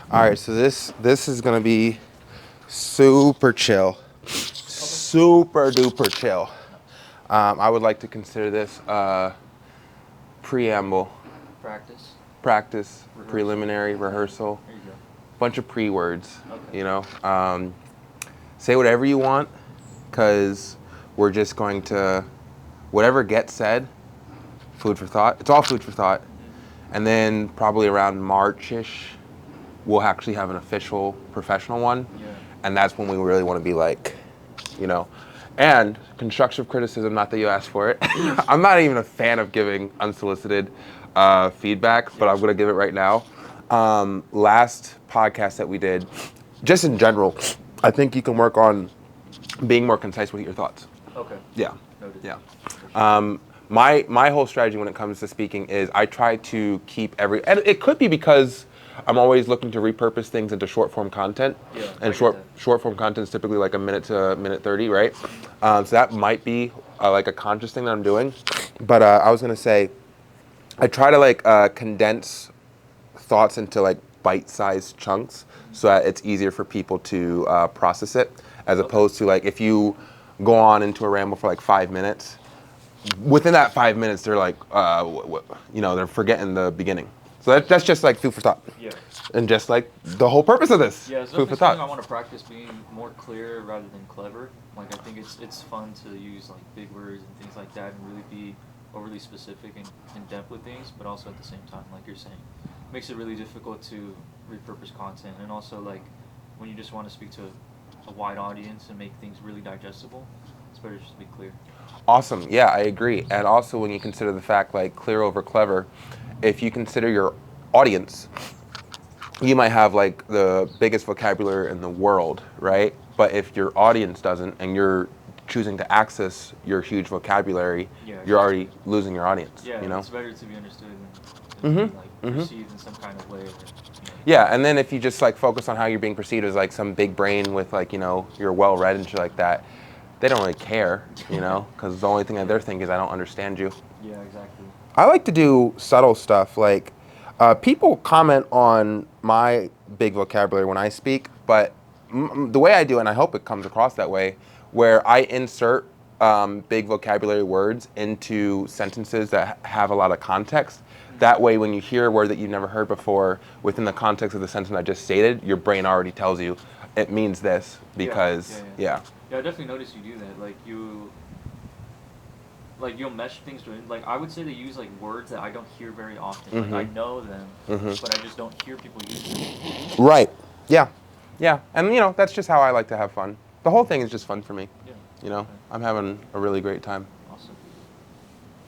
All right, so this is gonna be super chill, super duper chill. I would like to consider this preamble, Practice. practice, Rehearsal. preliminary, rehearsal, There you go. bunch of pre-words. Okay. You know, say whatever you want, cause we're just going to whatever gets said. Food for thought. It's all food for thought. And then probably around March-ish, we'll actually have an official professional one. Yeah. And that's when we really want to be like, you know, and constructive criticism, not that you asked for it. I'm not even a fan of giving unsolicited feedback, but I'm going to give it right now. Last podcast that we did, just in general, I think you can work on being more concise with your thoughts. Okay. Yeah. Noted. Yeah. For sure. My whole strategy when it comes to speaking is I try to keep and it could be because I'm always looking to repurpose things into short form content, Yeah, I and get short that. form content is typically like a minute to a minute 30, right? So that might be like a conscious thing that I'm doing, but I was gonna say I try to like condense thoughts into like bite-sized chunks so that it's easier for people to process it, as opposed to like if you go on into a ramble for like 5 minutes, within that 5 minutes, they're like, they're forgetting the beginning. So that's just like food for thought. Yeah. And just like the whole purpose of this, Yeah, it's food for definitely something I thought. want to practice being more clear rather than clever. Like I think it's fun to use like big words and things like that and really be overly specific and in depth with things, but also at the same time, like you're saying, makes it really difficult to repurpose content. And also like when you just want to speak to a wide audience and make things really digestible, it's better just to be clear. Awesome. Yeah, I agree. And also when you consider the fact like clear over clever, if you consider your audience, you might have like the biggest vocabulary in the world, right? But if your audience doesn't and you're choosing to access your huge vocabulary, Yeah, you're exactly. already losing your audience, Yeah, you know? it's better to be understood than be like Mm-hmm. perceived in some kind of way. Yeah, and then if you just like focus on how you're being perceived as like some big brain with like, you're well read and shit like that, they don't really care, because the only thing that they're thinking is I don't understand you. Yeah, exactly. I like to do subtle stuff. Like, people comment on my big vocabulary when I speak, but the way I do it, and I hope it comes across that way, where I insert big vocabulary words into sentences that have a lot of context. That way, when you hear a word that you've never heard before within the context of the sentence I just stated, your brain already tells you it means this because, yeah. Yeah, I definitely noticed you do that. Like you'll mesh things to it. Like I would say they use like words that I don't hear very often. Like I know them, but I just don't hear people use them. Right. Yeah. Yeah. And, that's just how I like to have fun. The whole thing is just fun for me. Yeah. Okay. I'm having a really great time.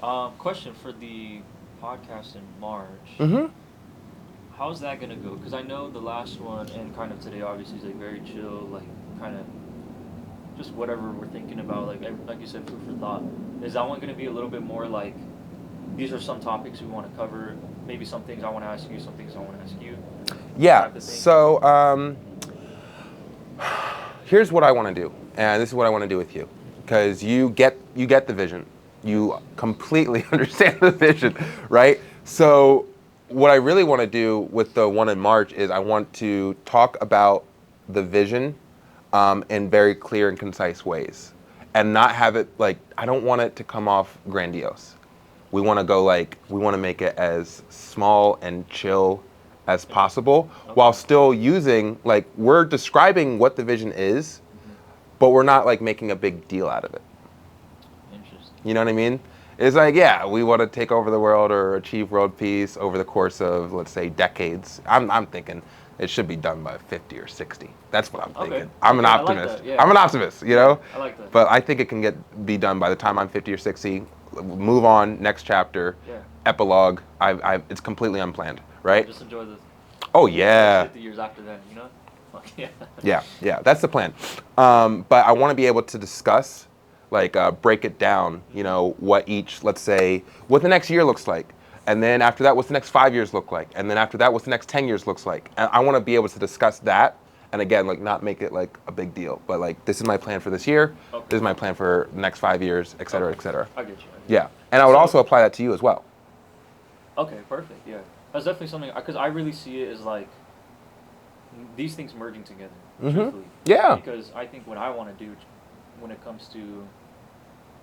Awesome. Question for the podcast in March. Mm-hmm. How's that gonna go? Because I know the last one and kind of today obviously is like very chill, like kind of just whatever we're thinking about, like you said, food for thought. Is that one gonna be a little bit more like these are some topics we want to cover? Maybe some things I want to ask you, some things I want to ask you. Yeah. So here's what I want to do, and this is what I want to do with you, because you get the vision. You completely understand the vision, right? So what I really want to do with the one in March is I want to talk about the vision in very clear and concise ways, and not have it like, I don't want it to come off grandiose. We want to make it as small and chill as possible, while still using, like, we're describing what the vision is, but we're not like making a big deal out of it. Interesting. You know what I mean? It's like, yeah, we want to take over the world or achieve world peace over the course of, let's say, decades. I'm thinking it should be done by 50 or 60. That's what I'm thinking. Okay. I'm an I like optimist. that, yeah. I'm an optimist, you know? I like that. But I think it can be done by the time I'm 50 or 60. Move on, next chapter, epilogue. It's completely unplanned, right? Just enjoy the. Oh, yeah. 50 years after that, you know? Fuck yeah. Yeah, that's the plan. But I want to be able to discuss, like, break it down, what let's say, what the next year looks like. And then after that, what's the next 5 years look like? And then after that, what's the next 10 years looks like? And I want to be able to discuss that. And again, like, not make it like a big deal, but like, this is my plan for this year. Okay. This is my plan for the next 5 years, et cetera, et cetera. I get you. Yeah. And I would also apply that to you as well. Okay, perfect. Yeah. That's definitely something, because I really see it as like, these things merging together, Mm-hmm. truthfully. Yeah. Because I think what I want to do when it comes to,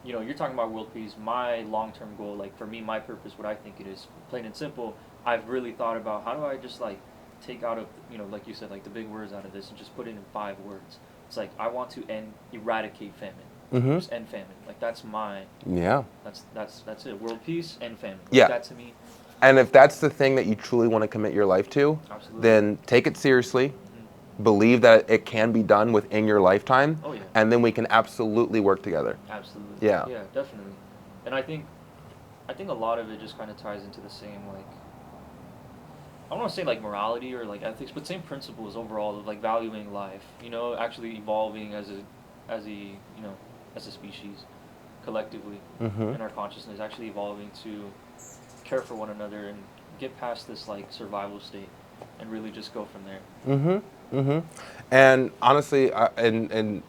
you're talking about world peace. My long-term goal, like for me, my purpose, what I think it is, plain and simple. I've really thought about how do I just like take out of, like you said, like the big words out of this and just put it in 5 words. It's like I want to eradicate famine. Mm-hmm. Just end famine. Like that's my. Yeah. That's it. World peace and famine. Like, Yeah. that to me. And if that's the thing that you truly want to commit your life to, Absolutely. then take it seriously. Believe that it can be done within your lifetime. Oh yeah. And then we can absolutely work together. Absolutely. Yeah. Yeah, definitely. And I think a lot of it just kind of ties into the same like I don't want to say like morality or like ethics, but same principles overall of like valuing life. Actually evolving as a species, collectively in our consciousness, actually evolving to care for one another and get past this like survival state and really just go from there. And honestly, and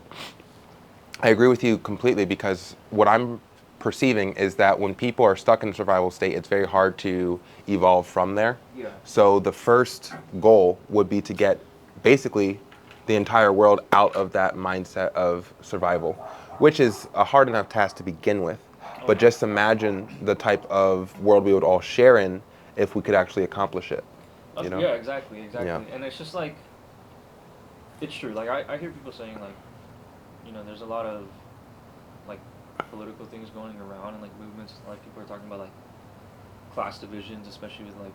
I agree with you completely, because what I'm perceiving is that when people are stuck in a survival state, it's very hard to evolve from there. Yeah. So the first goal would be to get basically the entire world out of that mindset of survival, which is a hard enough task to begin with. But just imagine the type of world we would all share in if we could actually accomplish it. Yeah, exactly. Yeah. And it's just like, it's true. Like I hear people saying like, there's a lot of like political things going around and like movements. Like people are talking about like class divisions, especially with like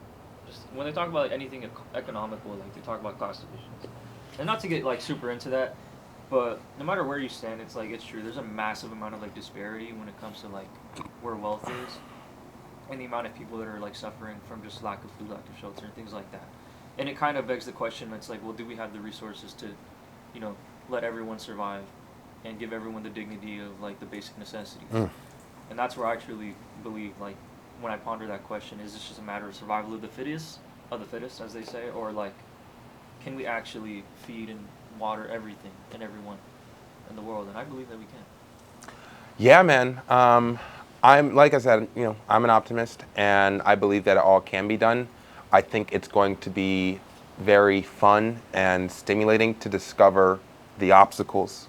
just when they talk about like anything economical, like they talk about class divisions. And not to get like super into that, but no matter where you stand, it's like it's true. There's a massive amount of like disparity when it comes to like where wealth is, and the amount of people that are like suffering from just lack of food, lack of shelter, and things like that. And it kind of begs the question. It's like, well, do we have the resources to, let everyone survive, and give everyone the dignity of like the basic necessities? And that's where I truly believe, like, when I ponder that question, is this just a matter of survival of the fittest, as they say, or like, can we actually feed and water everything and everyone in the world? And I believe that we can. Yeah, man. I'm, like I said, I'm an optimist, and I believe that it all can be done. I think it's going to be very fun and stimulating to discover the obstacles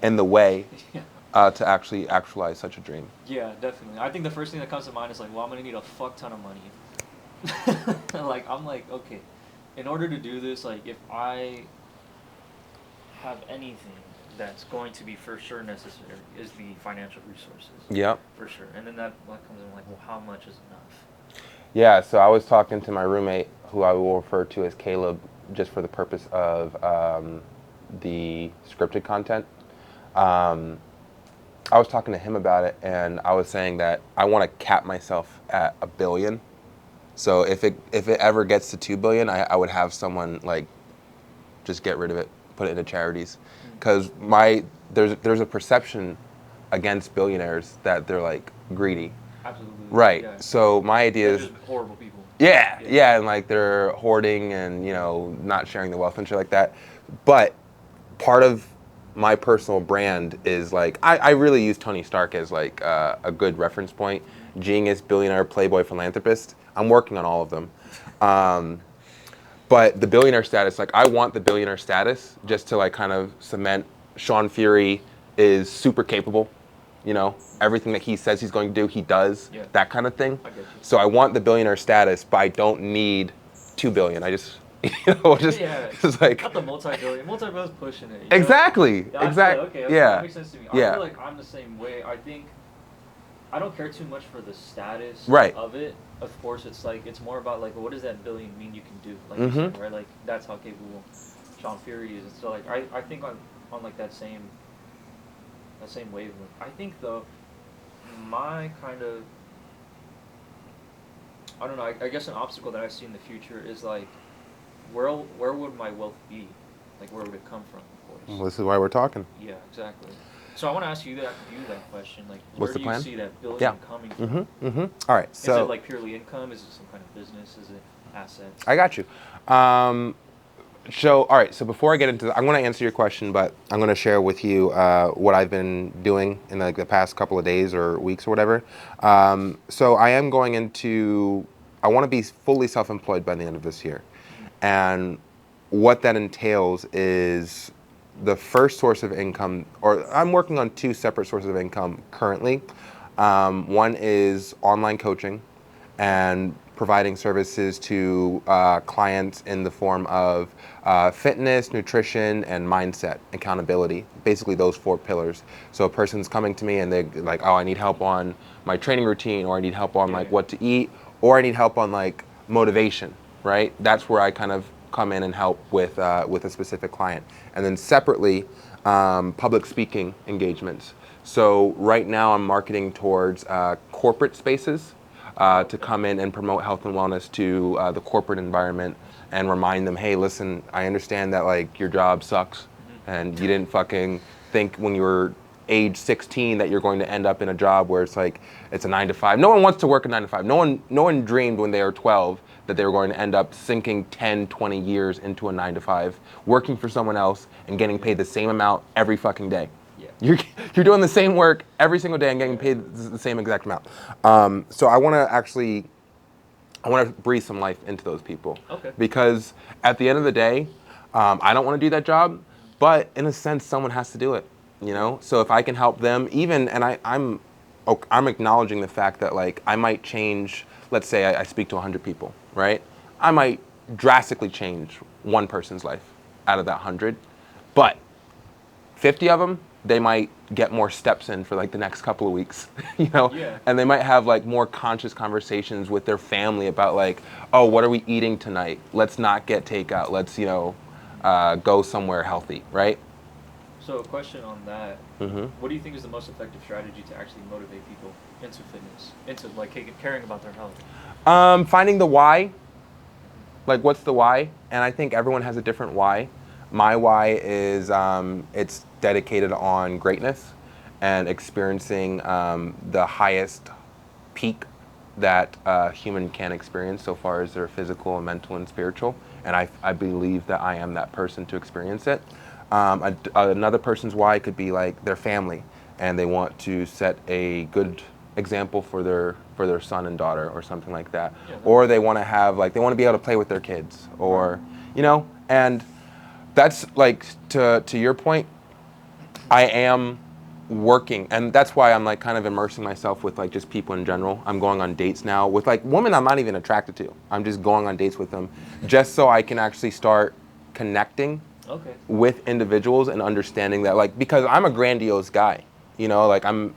in the way to actually actualize such a dream. Yeah, definitely. I think the first thing that comes to mind is like, well, I'm gonna need a fuck ton of money. I'm like, okay, in order to do this, like, if I have anything that's going to be for sure necessary, is the financial resources. Yep. For sure. And then that comes in like, well, how much is enough? Yeah, so I was talking to my roommate, who I will refer to as Caleb, just for the purpose of the scripted content. I was talking to him about it, and I was saying that I want to cap myself at $1 billion. So if it ever gets to 2 billion, I would have someone like just get rid of it, put it into charities, because there's a perception against billionaires that they're like greedy. Absolutely. Right. Yeah. So my idea They're is just horrible people. yeah, and like they're hoarding and not sharing the wealth and shit like that. But part of my personal brand is like I really use Tony Stark as like a good reference point. Genius, billionaire, playboy, philanthropist. I'm working on all of them. But the billionaire status, like I want the billionaire status just to like kind of cement Sean Fury is super capable. Everything that he says he's going to do, he does. Yeah. That kind of thing. I get you. So I want the billionaire status, but I don't need 2 billion. I just, just like. Not the multi-billion. Multi-billion's pushing it. Exactly. Yeah, Exactly. Okay, Yeah. that makes sense to me. Yeah. I feel like I'm the same way. I think I don't care too much for the status Right. of it. Of course, it's like it's more about like, what does that billion mean you can do? Like you said, right? Like that's how capable Sean Fury is. And so like I think on like that same wavelength. I think though, my kind of I don't know. I guess an obstacle that I see in the future is like, where would my wealth be? Like where would it come from? Of course. Well, this is why we're talking. Yeah, exactly. So I want to ask you that question. Like, What's where the do plan? you see that billion coming from? All right. So is it like purely income? Is it some kind of business? Is it assets? I got you. So, all right. So before I get into I'm going to answer your question, but I'm going to share with you what I've been doing in like the past couple of days or weeks or whatever. So I am going into. I want to be fully self-employed by the end of this year, and what that entails is the first source of income, or I'm working on two separate sources of income currently. One is online coaching and providing services to clients in the form of fitness, nutrition, and mindset, accountability. Basically those four pillars. So a person's coming to me and they're like, oh, I need help on my training routine, or I need help on like what to eat, or I need help on like motivation, right? That's where I kind of come in and help with a specific client. And then separately, public speaking engagements. So right now I'm marketing towards corporate spaces to come in and promote health and wellness to the corporate environment and remind them, hey, listen, I understand that like your job sucks and you didn't fucking think when you were age 16 that you're going to end up in a job where it's like it's a 9 to 5. No one wants to work a 9 to 5. No one dreamed when they were 12 that they were going to end up sinking 10, 20 years into a 9 to 5, working for someone else and getting paid the same amount every fucking day. Yeah. You're doing the same work every single day and getting paid the same exact amount. So I want to breathe some life into those people. Okay. Because at the end of the day, I don't want to do that job, but in a sense, someone has to do it. You know, so if I can help them, even, and I'm acknowledging the fact that like I might change. Let's say I speak to 100 people, right? I might drastically change one person's life out of that 100, but 50 of them, they might get more steps in for like the next couple of weeks, you know? Yeah. And they might have like more conscious conversations with their family about like, oh, what are we eating tonight? Let's not get takeout. Let's, go somewhere healthy, right? So a question on that, what do you think is the most effective strategy to actually motivate people into fitness, into like caring about their health? Finding the why, like what's the why? And I think everyone has a different why. My why is it's dedicated on greatness and experiencing the highest peak that a human can experience so far as their physical, mental, and spiritual. And I believe that I am that person to experience it. Another person's why could be like their family, and they want to set a good example for their son and daughter or something like that. Yeah, or they want to have like they want to be able to play with their kids, or and that's like to your point, I am working, and that's why I'm like kind of immersing myself with like just people in general. I'm going on dates now with like women I'm not even attracted to. I'm just going on dates with them just so I can actually start connecting with individuals and understanding that like, because I'm a grandiose guy, like I'm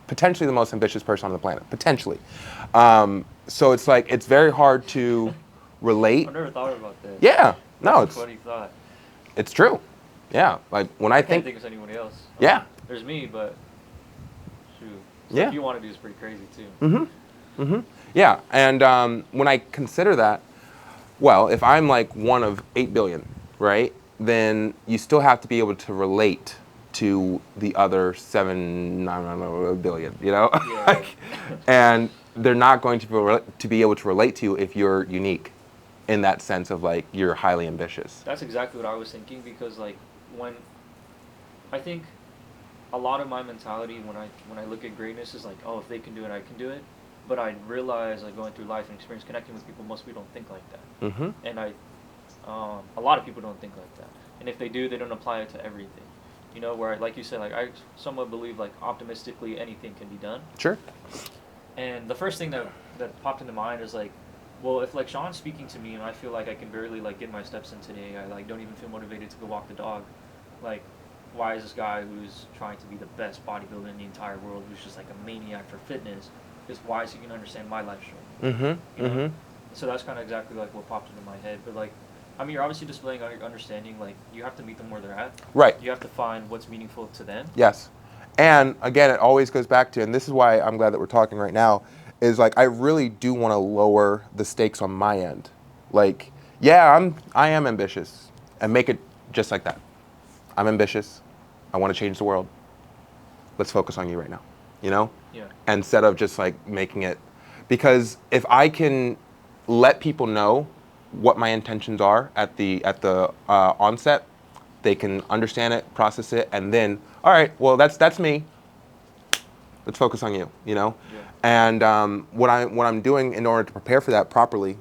potentially the most ambitious person on the planet, potentially. So it's like, it's very hard to relate. I've never thought about that. Yeah, no, it's a funny thought. It's true. Yeah, like when I can't think of anyone else. Yeah. There's me, but shoot. Yeah. Stuff you want to do is pretty crazy too. Yeah, and when I consider that, well, if I'm like one of 8 billion, right, then you still have to be able to relate to the other 7 billion, Yeah. And they're not going to be able to relate to you if you're unique in that sense of like you're highly ambitious. That's exactly what I was thinking, because like when I think a lot of my mentality when I look at greatness is like, oh, if they can do it, I can do it. But I realize, like, going through life and experience connecting with people, most people don't think like that. And a lot of people don't think like that. And if they do, they don't apply it to everything. Where, like you said, like I somewhat believe, like, optimistically anything can be done. Sure. And the first thing that popped into mind is like, well, if like Sean's speaking to me and I feel like I can barely like get my steps in today, I like don't even feel motivated to go walk the dog, like, why is this guy who's trying to be the best bodybuilder in the entire world, who's just like a maniac for fitness, why is he gonna understand my life struggle? So that's kind of exactly like what popped into my head. But like, I mean, you're obviously displaying your understanding. Like, you have to meet them where they're at. Right. You have to find what's meaningful to them. Yes. And again, it always goes back to, and this is why I'm glad that we're talking right now, is like I really do want to lower the stakes on my end. Like, yeah, I am ambitious, and make it just like that. I'm ambitious. I want to change the world. Let's focus on you right now. Yeah. Instead of just like making it, because if I can let people know what my intentions are at the onset, they can understand it, process it, and then, all right, well, that's me. Let's focus on you. Yeah. And what I'm doing in order to prepare for that properly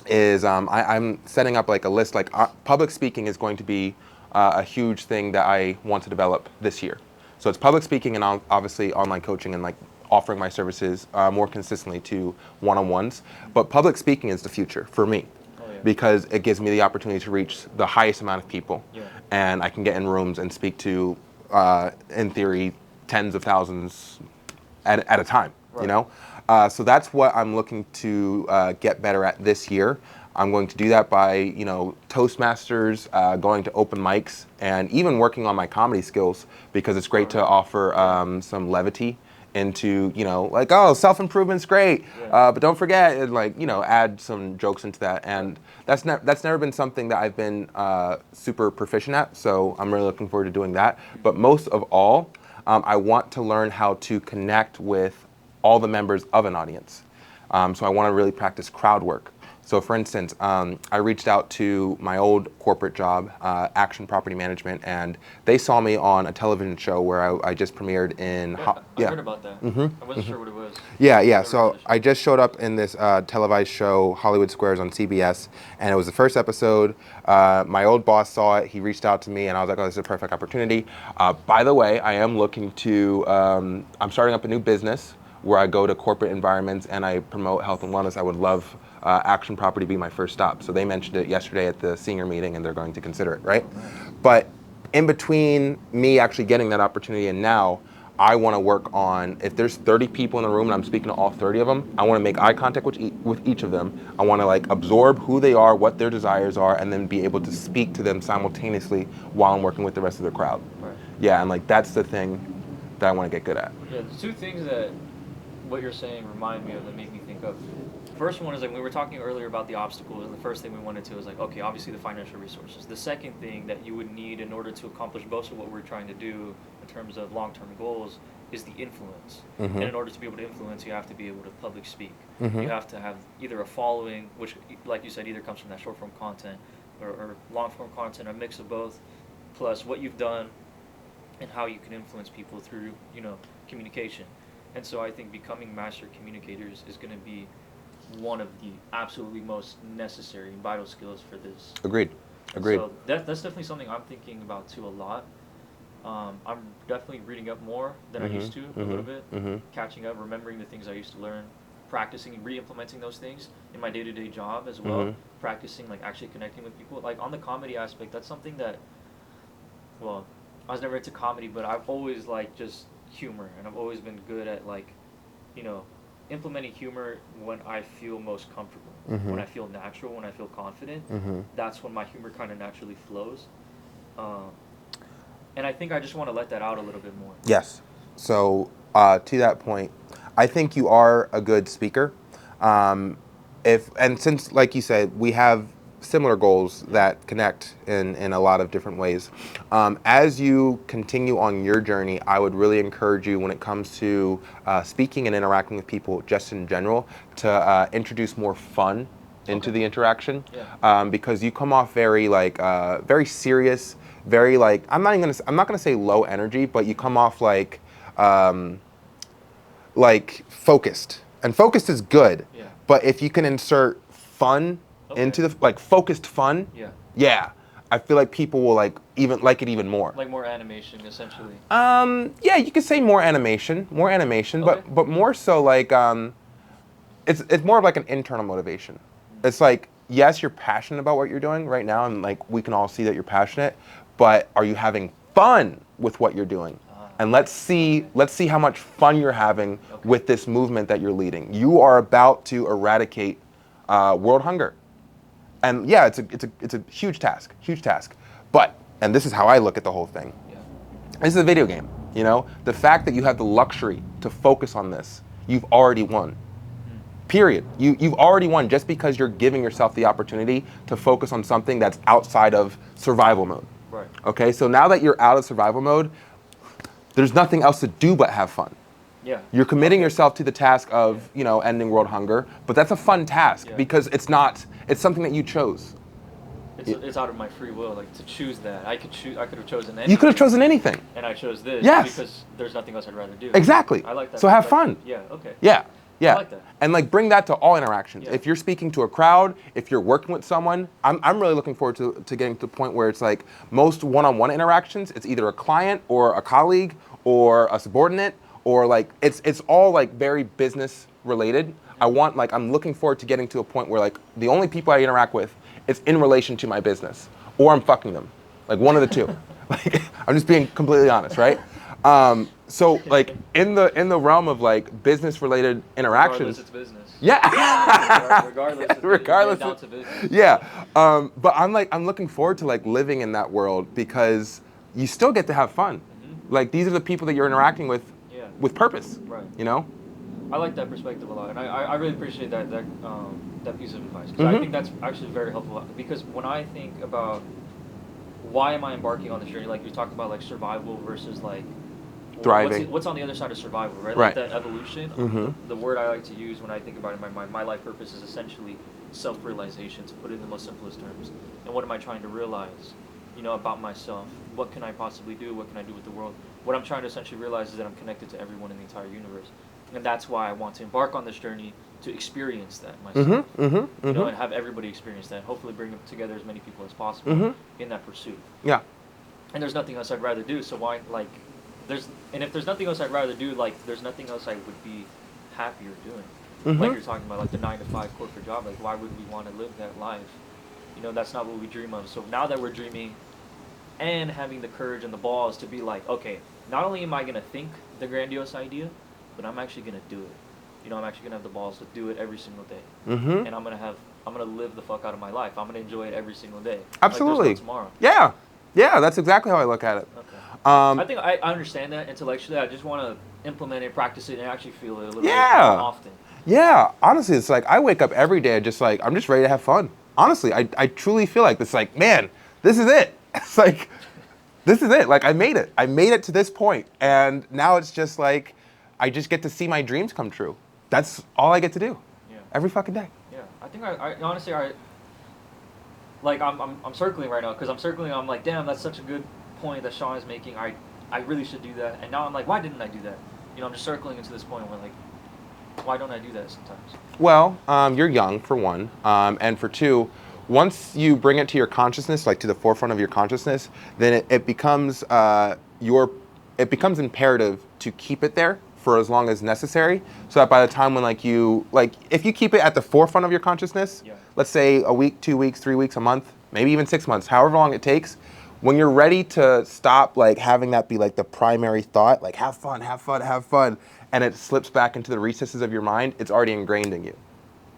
is I'm setting up like a list. Like public speaking is going to be a huge thing that I want to develop this year. So it's public speaking and obviously online coaching and like offering my services more consistently to one-on-ones. But public speaking is the future for me because it gives me the opportunity to reach the highest amount of people, and I can get in rooms and speak to, in theory, tens of thousands at a time. You know, so that's what I'm looking to get better at this year. I'm going to do that by, you know, Toastmasters, going to open mics, and even working on my comedy skills, because it's great to offer some levity into, you know, like, oh, self-improvement's great, but don't forget, and like, you know, add some jokes into that. And that's never been something that I've been super proficient at, so I'm really looking forward to doing that. But most of all, I want to learn how to connect with all the members of an audience. So I want to really practice crowd work. So for instance, I reached out to my old corporate job, Action Property Management, and they saw me on a television show where I just premiered in... I heard about that. I wasn't sure what it was. Yeah. So I just showed up in this televised show, Hollywood Squares on CBS, and it was the first episode. My old boss saw it. He reached out to me, and I was like, oh, this is a perfect opportunity. By the way, I am looking to... I'm starting up a new business where I go to corporate environments and I promote health and wellness. I would love Action Property be my first stop. So they mentioned it yesterday at the senior meeting, and they're going to consider it, right? But in between me actually getting that opportunity and now, I want to work on, if there's 30 people in the room and I'm speaking to all 30 of them, I want to make eye contact with each of them. I want to like absorb who they are, what their desires are, and then be able to speak to them simultaneously while I'm working with the rest of the crowd. Yeah, and like that's the thing that I want to get good at. Yeah, there's two things that what you're saying remind me of that make me think of. First one is like we were talking earlier about the obstacles, and the first thing we wanted to was like, okay, obviously the financial resources. The second thing that you would need in order to accomplish most of what we're trying to do in terms of long-term goals is the influence. And in order to be able to influence, you have to be able to public speak. You have to have either a following, which, like you said, either comes from that short-form content or long-form content, a mix of both, plus what you've done and how you can influence people through, you know, communication. And so I think becoming master communicators is going to be one of the absolutely most necessary and vital skills for this. Agreed. So that's definitely something I'm thinking about too a lot. I'm definitely reading up more than I used to, a little bit, catching up, remembering the things I used to learn, practicing and re-implementing those things in my day-to-day job as well, practicing like actually connecting with people. Like on the comedy aspect, that's something that, well, I was never into comedy, but I've always liked just humor, and I've always been good at like, you know, implementing humor when I feel most comfortable, when I feel natural, when I feel confident. That's when my humor kind of naturally flows. And I think I just want to let that out a little bit more. Yes. So to that point, I think you are a good speaker. And since, like you said, we have similar goals that connect in a lot of different ways. As you continue on your journey, I would really encourage you when it comes to speaking and interacting with people just in general to introduce more fun into the interaction, because you come off very like very serious, very like I'm not gonna say low energy, but you come off like focused, and focused is good, but if you can insert fun into the like focused fun, I feel like people will like it even more. Like more animation, essentially. Yeah, you could say more animation, but more so like it's more of like an internal motivation. It's like, yes, you're passionate about what you're doing right now, and like we can all see that you're passionate, but are you having fun with what you're doing? And let's see how much fun you're having with this movement that you're leading. You are about to eradicate world hunger. And yeah, it's a huge task. But, and this is how I look at the whole thing. This is a video game, you know? The fact that you have the luxury to focus on this, you've already won. Period. You've already won just because you're giving yourself the opportunity to focus on something that's outside of survival mode. Right. Okay, so now that you're out of survival mode, there's nothing else to do but have fun. Yeah. You're committing yourself to the task of, you know, ending world hunger, but that's a fun task because it's something that you chose. It's out of my free will, like to choose that. I could have chosen anything. You could have chosen anything. And I chose this Yes. Because there's nothing else I'd rather do. Exactly. I like that. So have fun. Yeah, okay. Yeah. Yeah. I like that. And like bring that to all interactions. Yeah. If you're speaking to a crowd, if you're working with someone, I'm really looking forward to getting to the point where it's like most one-on-one interactions, it's either a client or a colleague or a subordinate or like it's all like very business related. I'm looking forward to getting to a point where like the only people I interact with is in relation to my business or I'm fucking them. Like one of the two. Like I'm just being completely honest, right? So like in the realm of like business related interactions, Regardless, it's business. yeah. Regardless, it's Regardless, down to business. yeah. But I'm looking forward to like living in that world because you still get to have fun. Like these are the people that you're interacting Yeah. with purpose. Right. You know? I like that perspective a lot, and I really appreciate that piece of advice because I think that's actually very helpful. Because when I think about why am I embarking on this journey, like you talked about, like survival versus like Thriving. What's on the other side of survival, right? Right. Like that evolution. The word I like to use when I think about it in my mind, my life purpose is essentially self-realization, to put it in the most simplest terms. And what am I trying to realize, about myself? What can I possibly do? What can I do with the world? What I'm trying to essentially realize is that I'm connected to everyone in the entire universe. And that's why I want to embark on this journey to experience that myself. And have everybody experience that. Hopefully bring together as many people as possible in that pursuit. Yeah. And there's nothing else I'd rather do, so why, and if there's nothing else I'd rather do, like, there's nothing else I would be happier doing. Like you're talking about, like, the 9-to-5 corporate job, like, why would we want to live that life? That's not what we dream of. So now that we're dreaming and having the courage and the balls to be like, okay, not only am I going to think the grandiose idea, but I'm actually going to do it. I'm actually going to have the balls to do it every single day. And I'm going to live the fuck out of my life. I'm going to enjoy it every single day. Absolutely. Like there's no tomorrow. Yeah. Yeah, that's exactly how I look at it. Okay. I think I understand that intellectually. I just want to implement it, practice it, and actually feel it a little bit more often. Yeah, honestly, it's like I wake up every day just like I'm just ready to have fun. Honestly, I truly feel like this. Like, man, this is it. It's like this is it. Like I made it. I made it to this point, and now it's just like I just get to see my dreams come true. That's all I get to do. Yeah. Every fucking day. Yeah, I think I honestly like I'm circling right now because I'm like, damn, that's such a good point that Sean is making. I really should do that, and now I'm like, why didn't I do that? I'm just circling into this point where like, why don't I do that sometimes? Well, you're young for one, and for two, once you bring it to your consciousness, like to the forefront of your consciousness, then it becomes imperative to keep it there for as long as necessary, so that by the time when if you keep it at the forefront of your consciousness, let's say a week, 2 weeks, 3 weeks, a month, maybe even 6 months, however long it takes, when you're ready to stop like having that be like the primary thought, like have fun, and it slips back into the recesses of your mind, it's already ingrained in you.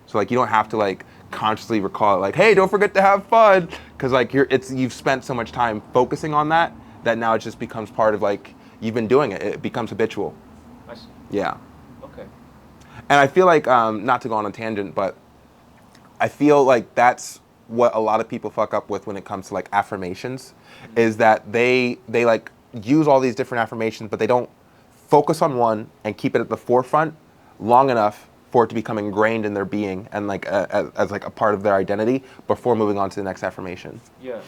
So like you don't have to like consciously recall it, like, hey, don't forget to have fun, because like you've spent so much time focusing on that now it just becomes part of like you've been doing it. It becomes habitual. I see. Yeah. Okay. And I feel like not to go on a tangent, but I feel like that's what a lot of people fuck up with when it comes to like affirmations, is that they like use all these different affirmations, but they don't focus on one and keep it at the forefront long enough for it to become ingrained in their being and like as like a part of their identity before moving on to the next affirmation. Yeah,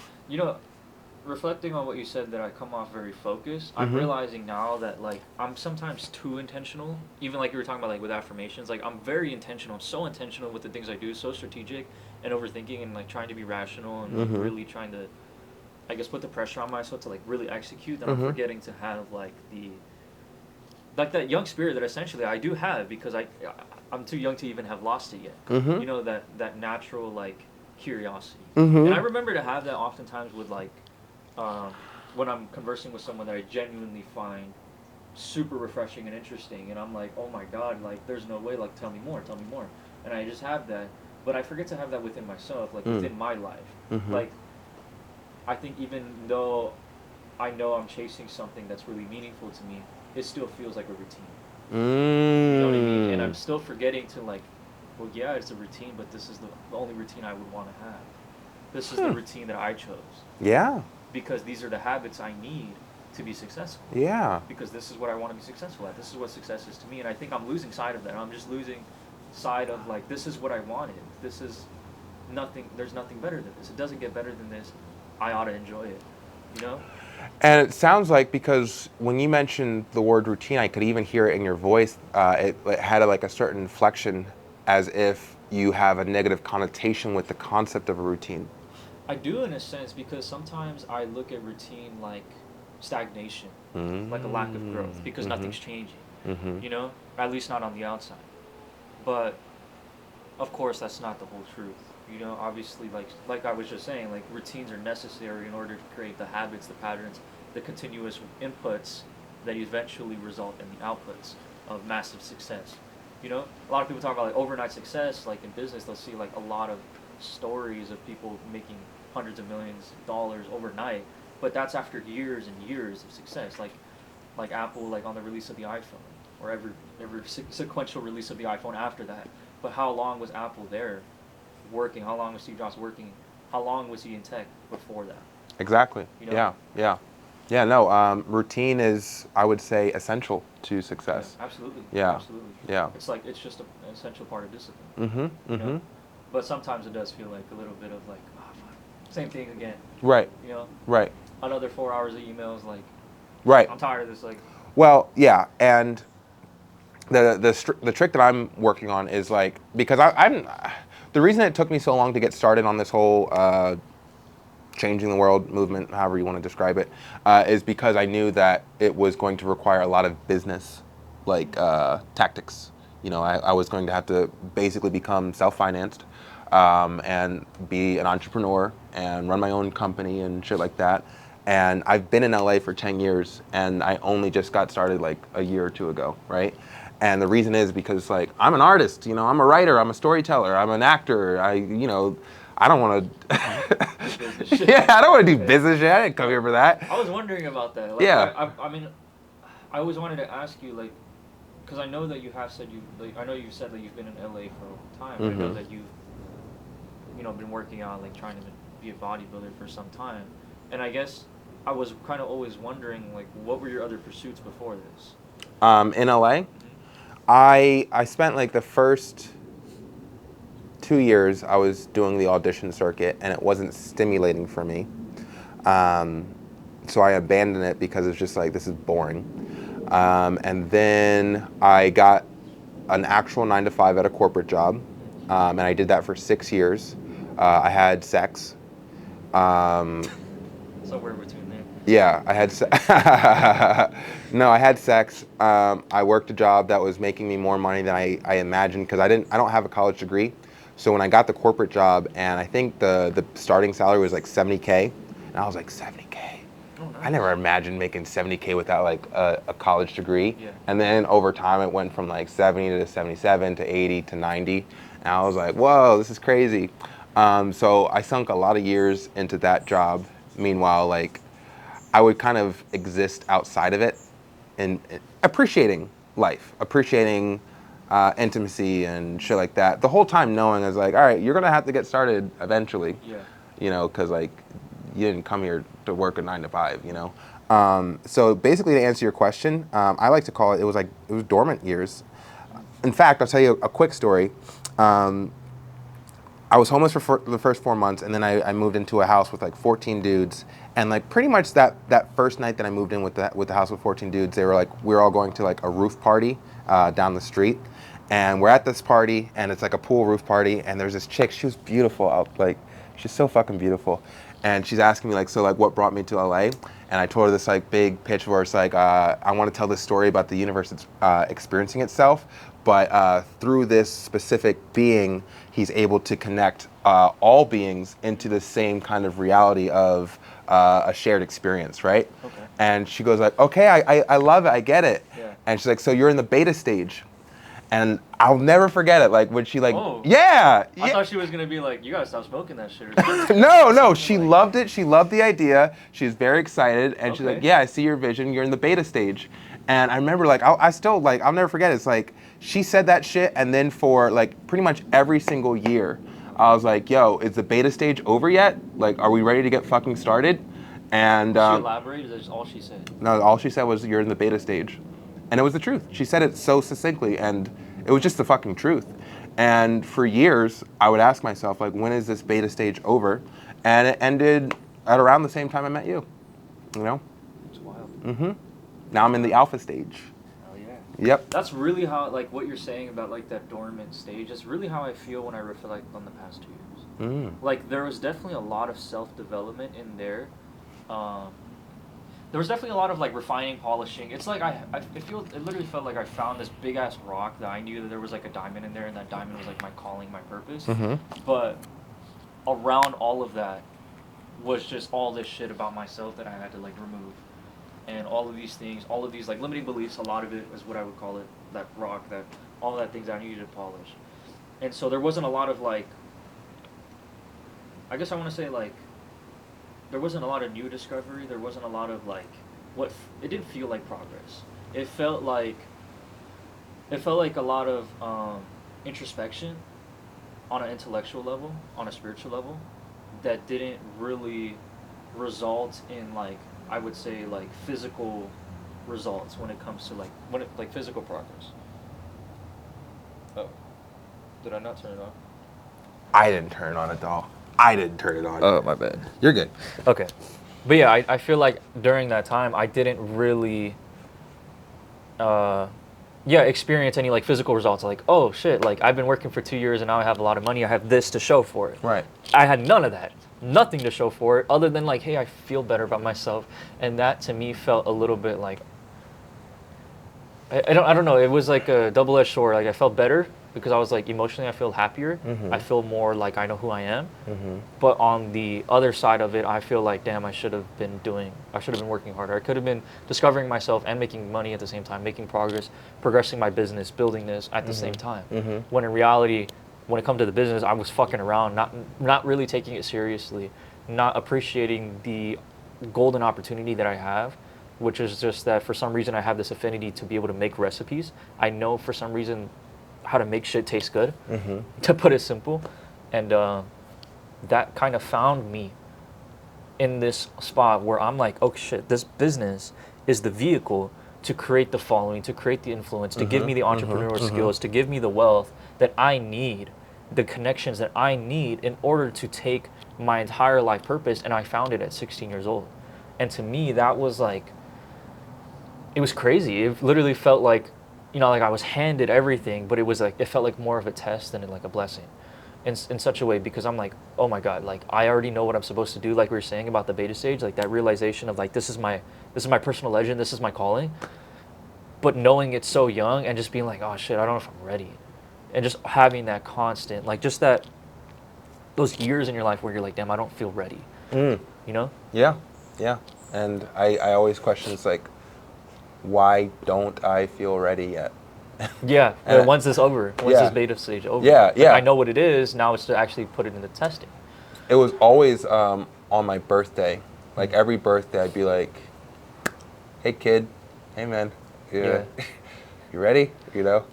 reflecting on what you said, that I come off very focused, I'm realizing now that like I'm sometimes too intentional. Even like you were talking about like with affirmations, like I'm very intentional. I'm so intentional with the things I do, so strategic and overthinking and like trying to be rational and like, really trying to, I guess, put the pressure on myself to like really execute, that I'm forgetting to have like that young spirit that essentially I do have, because I'm too young to even have lost it yet. That natural like curiosity. And I remember to have that oftentimes with like when I'm conversing with someone that I genuinely find super refreshing and interesting, and I'm like, oh my god, like there's no way, like tell me more, and I just have that, but I forget to have that within myself, like within my life. Like I think even though I know I'm chasing something that's really meaningful to me, it still feels like a routine. You know what I mean? And I'm still forgetting to like, well, yeah, it's a routine, but this is the only routine I would want to have. This is the routine that I chose. Yeah. Because these are the habits I need to be successful. Yeah. Because this is what I want to be successful at. This is what success is to me. And I think I'm losing sight of that. I'm just losing sight of like, this is what I wanted. This is nothing. There's nothing better than this. It doesn't get better than this. I ought to enjoy it. And it sounds like, because when you mentioned the word routine, I could even hear it in your voice. It had like a certain inflection, as if you have a negative connotation with the concept of a routine. I do in a sense because sometimes I look at routine like stagnation, like a lack of growth because Mm-hmm. nothing's changing. Mm-hmm. You know, at least not on the outside. But of course, that's not the whole truth. You know, obviously, like I was just saying, like routines are necessary in order to create the habits, the patterns, the continuous inputs that eventually result in the outputs of massive success. You know, a lot of people talk about like overnight success. Like in business, they'll see like a lot of stories of people making hundreds of millions of dollars overnight, but that's after years and years of success. Like Apple, like on the release of the iPhone, or every sequential release of the iPhone after that. But how long was Apple there working? How long was Steve Jobs working? How long was he in tech before that? Exactly. You know? Yeah. Yeah. Yeah. No. Routine is, I would say, essential to Yeah, success. absolutely. Yeah. Absolutely. Yeah. It's like it's just an essential part of discipline. Mm-hmm. You Mm-hmm. know? But sometimes it does feel like a little bit of like, oh fuck. Same thing again. Right. You know? Right. Another 4 hours of emails, like Right. I'm tired of this, like Well, yeah, and the trick that I'm working on is like, because I'm the reason it took me so long to get started on this whole changing the world movement, however you want to describe it, is because I knew that it was going to require a lot of business, like tactics. You know, I was going to have to basically become self-financed, and be an entrepreneur and run my own company and shit like that. And I've been in LA for 10 years, and I only just got started like a year or two ago, right? And the reason is because like I'm an artist, you know, I'm a writer, I'm a storyteller, I'm an actor. I don't want to. business shit. Yeah, I don't want to do Okay. business shit. I didn't come here for that. I was wondering about that. Like, Yeah. I mean, I always wanted to ask you, like, because I know that you have said like, I know you've said that you've been in LA for a long time. I know Mhm. that you've, been working on like trying to be a bodybuilder for some time, and I guess I was kind of always wondering, like, what were your other pursuits before this? In LA, Mm-hmm. I spent like the first 2 years I was doing the audition circuit, and it wasn't stimulating for me. Um, so I abandoned it because it's just like, this is boring. And then I got an actual 9 to 5 at a corporate job, and I did that for 6 years. I had sex. Um, Somewhere between there. yeah, I had no, I had sex. I worked a job that was making me more money than I imagined, because I don't have a college degree. So when I got the corporate job, and I think the starting salary was like 70K, and I was like, 70K. Oh, I nice. never imagined making 70K without like a college degree. Yeah. And then over time it went from like 70 to 77 to 80 to 90. And I was like, whoa, this is crazy. So I sunk a lot of years into that job. Meanwhile, like, I would kind of exist outside of it, and appreciating life, appreciating intimacy and shit like that. The whole time knowing, I was like, all right, you're gonna have to get started eventually, Yeah. you know, because like you didn't come here to work a 9 to 5, you know. So basically, to answer your question, I like to call it was dormant years. In fact, I'll tell you a quick story. I was homeless for the first 4 months, and then I moved into a house with like 14 dudes. And like pretty much that first night that I moved in with the house with 14 dudes, they were like, we were all going to like a roof party down the street. And we're at this party, and it's like a pool roof party, and there's this chick, she was beautiful, like, she's so fucking beautiful. And she's asking me like, so like what brought me to LA? And I told her this like big pitch where it's like, I want to tell this story about the universe experiencing itself, but through this specific being, he's able to connect all beings into the same kind of reality of a shared experience, right? Okay. And she goes like, okay, I love it, I get it. Yeah. And she's like, so you're in the beta stage. And I'll never forget it. Like when she like, Oh. yeah. I thought she was gonna be like, you gotta stop smoking that shit. Or something. No, she Like- loved it. She loved the idea. She was very excited, and she's like, Okay. "Yeah, I see your vision. You're in the beta stage." And I remember, like, I still like, I'll never forget it. It's like she said that shit, and then for like pretty much every single year, I was like, "Yo, is the beta stage over yet? Like, are we ready to get fucking started?" And Did she elaborate? Is that just all she said? no, all she said was, "You're in the beta stage," and it was the truth. She said it so succinctly, and it was just the fucking truth. And for years, I would ask myself, like, when is this beta stage over? And it ended at around the same time I met you. You know? It's wild. Now I'm in the alpha stage. Oh yeah. Yep. That's really how, like, what you're saying about, like, that dormant stage. That's really how I feel when I reflect on the past 2 years. Like, there was definitely a lot of self-development in there. There was definitely a lot of, like, refining, polishing. It's like it literally felt like I found this big ass rock that I knew that there was, like, a diamond in there, and that diamond was, like, my calling, my purpose. But around all of that was just all this shit about myself that I had to, like, remove. And all of these things, all of these, like, limiting beliefs, a lot of it is what I would call it, that rock, that all that things I needed to polish. And so there wasn't a lot of, like, I guess I want to say, like, there wasn't a lot of new discovery. There wasn't a lot of, like, it didn't feel like progress. It felt like a lot of introspection on an intellectual level, on a spiritual level, that didn't really result in, like, I would say, like, physical results when it comes to, like, physical progress. Oh, did I not turn it on? I didn't turn it on, Adal. I didn't turn it on. Oh, my bad. You're good. Okay. But yeah, I feel like during that time, I didn't really, experience any, like, physical results. Like, oh, shit, like, I've been working for 2 years and now I have a lot of money. I have this to show for it. Right. I had none of that. Nothing to show for it other than, like, hey, I feel better about myself. And that, to me, felt a little bit like, I don't know. It was like a double-edged sword. Like, I felt better because I was, like, emotionally I feel happier. I feel more like I know who I am. But on the other side of it, I feel like, damn, I should have been working harder. I could have been discovering myself and making money at the same time, making progress, progressing my business, building this at the same time. When in reality, when it comes to the business, I was fucking around, not really taking it seriously, not appreciating the golden opportunity that I have, which is just that for some reason I have this affinity to be able to make recipes. I know for some reason how to make shit taste good, to put it simple. And that kind of found me in this spot where I'm like, oh shit, this business is the vehicle to create the following, to create the influence, to give me the entrepreneurial skills, to give me the wealth that I need, the connections that I need in order to take my entire life purpose. And I found it at 16 years old. And to me, that was like, it was crazy. It literally felt like, like I was handed everything, but it was like, it felt like more of a test than like a blessing in such a way, because I'm like, oh my God, like I already know what I'm supposed to do. Like we were saying about the beta stage, like that realization of like, this is my personal legend. This is my calling. But knowing it so young and just being like, oh shit, I don't know if I'm ready. And just having that constant, like just those years in your life where you're like, damn, I don't feel ready. You know? Yeah. And I always question, it's like, why don't I feel ready yet? Yeah. Once it's over, once this beta stage over. Yeah. Like, I know what it is. Now it's to actually put it into testing. It was always on my birthday. Like every birthday, I'd be like, hey kid, hey man, you ready? You know?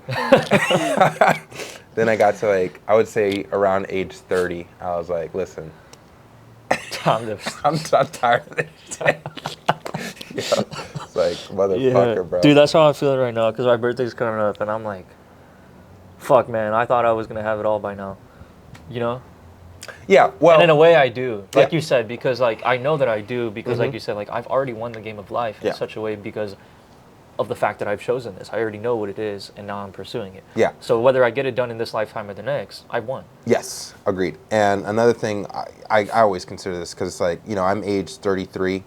Then I got to like, I would say around age 30, I was like, listen, I'm tired of this shit. It's like, motherfucker, bro. Dude, that's how I'm feeling right now, because my birthday's coming up, and I'm like, fuck, man, I thought I was going to have it all by now. You know? Yeah, well. And in a way, I do. Like you said, because, like, I know that I do, because, like you said, like, I've already won the game of life in such a way because of the fact that I've chosen this. I already know what it is, and now I'm pursuing it. Yeah. So whether I get it done in this lifetime or the next, I've won. Yes, agreed. And another thing, I always consider this, because it's like, I'm age 33,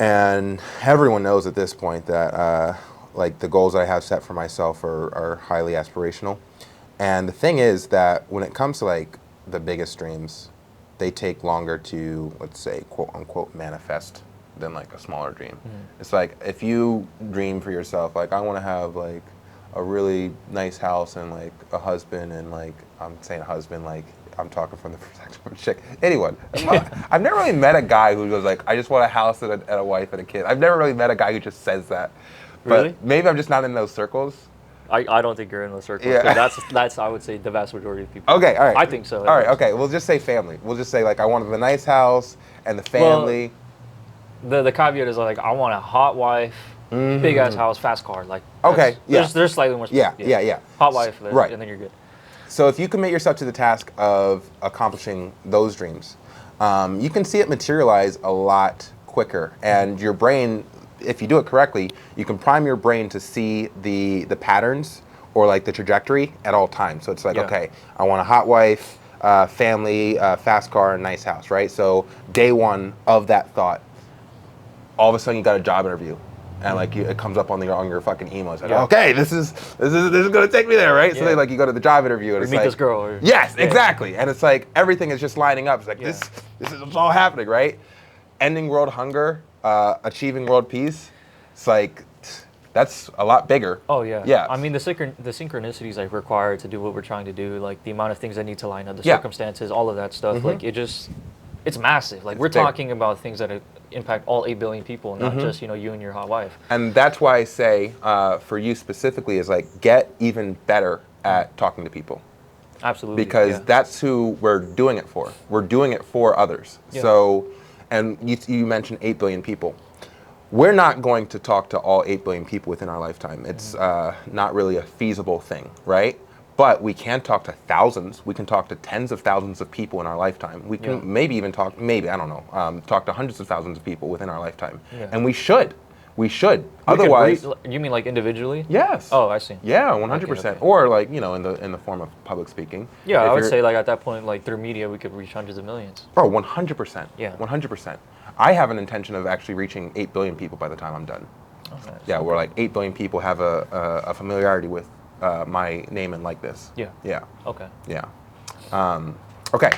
and everyone knows at this point that, like, the goals I have set for myself are highly aspirational. And the thing is that when it comes to, like, the biggest dreams, they take longer to, let's say, quote unquote, manifest than like a smaller dream. It's like, if you dream for yourself, like, I want to have like a really nice house and like a husband, and like, I'm saying husband, like I'm talking from the perspective of a chick. Anyone. I've never really met a guy who goes like, I just want a house and a wife and a kid. I've never really met a guy who just says that. But really? Maybe I'm just not in those circles. I don't think you're in those circles. Yeah. That's I would say the vast majority of people. Okay, all right. I think so. All right, okay. We'll just say family. We'll just say like, I wanted the nice house and the family. Well, the caveat is like, I want a hot wife, big ass house, fast car. Like, okay, there's slightly more. Yeah. Hot wife, right, and then you're good. So if you commit yourself to the task of accomplishing those dreams, you can see it materialize a lot quicker. And your brain, if you do it correctly, you can prime your brain to see the patterns or like the trajectory at all times. So it's like, okay, I want a hot wife, family, fast car, and nice house, right? So day one of that thought, all of a sudden you got a job interview, and like it comes up on your fucking emails. Like, okay, this is gonna take me there, right? So then like you go to the job interview and or it's meet like this girl. Or, yes, exactly. And it's like everything is just lining up. It's like this is what's all happening, right? Ending world hunger, achieving world peace. It's like that's a lot bigger. Oh yeah. Yeah. I mean the synchronicities like required to do what we're trying to do, like the amount of things that need to line up, the circumstances, all of that stuff. Like it's massive. Like we're talking about things that impact all 8 billion people, not just you and your hot wife. And that's why I say for you specifically is like get even better at talking to people. Absolutely. Because that's who we're doing it for. We're doing it for others. Yeah. So, and you mentioned 8 billion people. We're not going to talk to all 8 billion people within our lifetime. It's not really a feasible thing, right? But we can talk to thousands. We can talk to tens of thousands of people in our lifetime. We can maybe even talk to hundreds of thousands of people within our lifetime. Yeah. And we should. We should. Otherwise, you mean like individually? Yes. Oh, I see. Yeah, 100%. Okay. Or like in the form of public speaking. Yeah, I would say like at that point, like through media, we could reach hundreds of millions. Bro, 100%. Yeah. 100%. I have an intention of actually reaching 8 billion people by the time I'm done. Okay. Yeah, where like 8 billion people have a familiarity with my name and likeness. Yeah. Yeah. Okay. Yeah. Okay.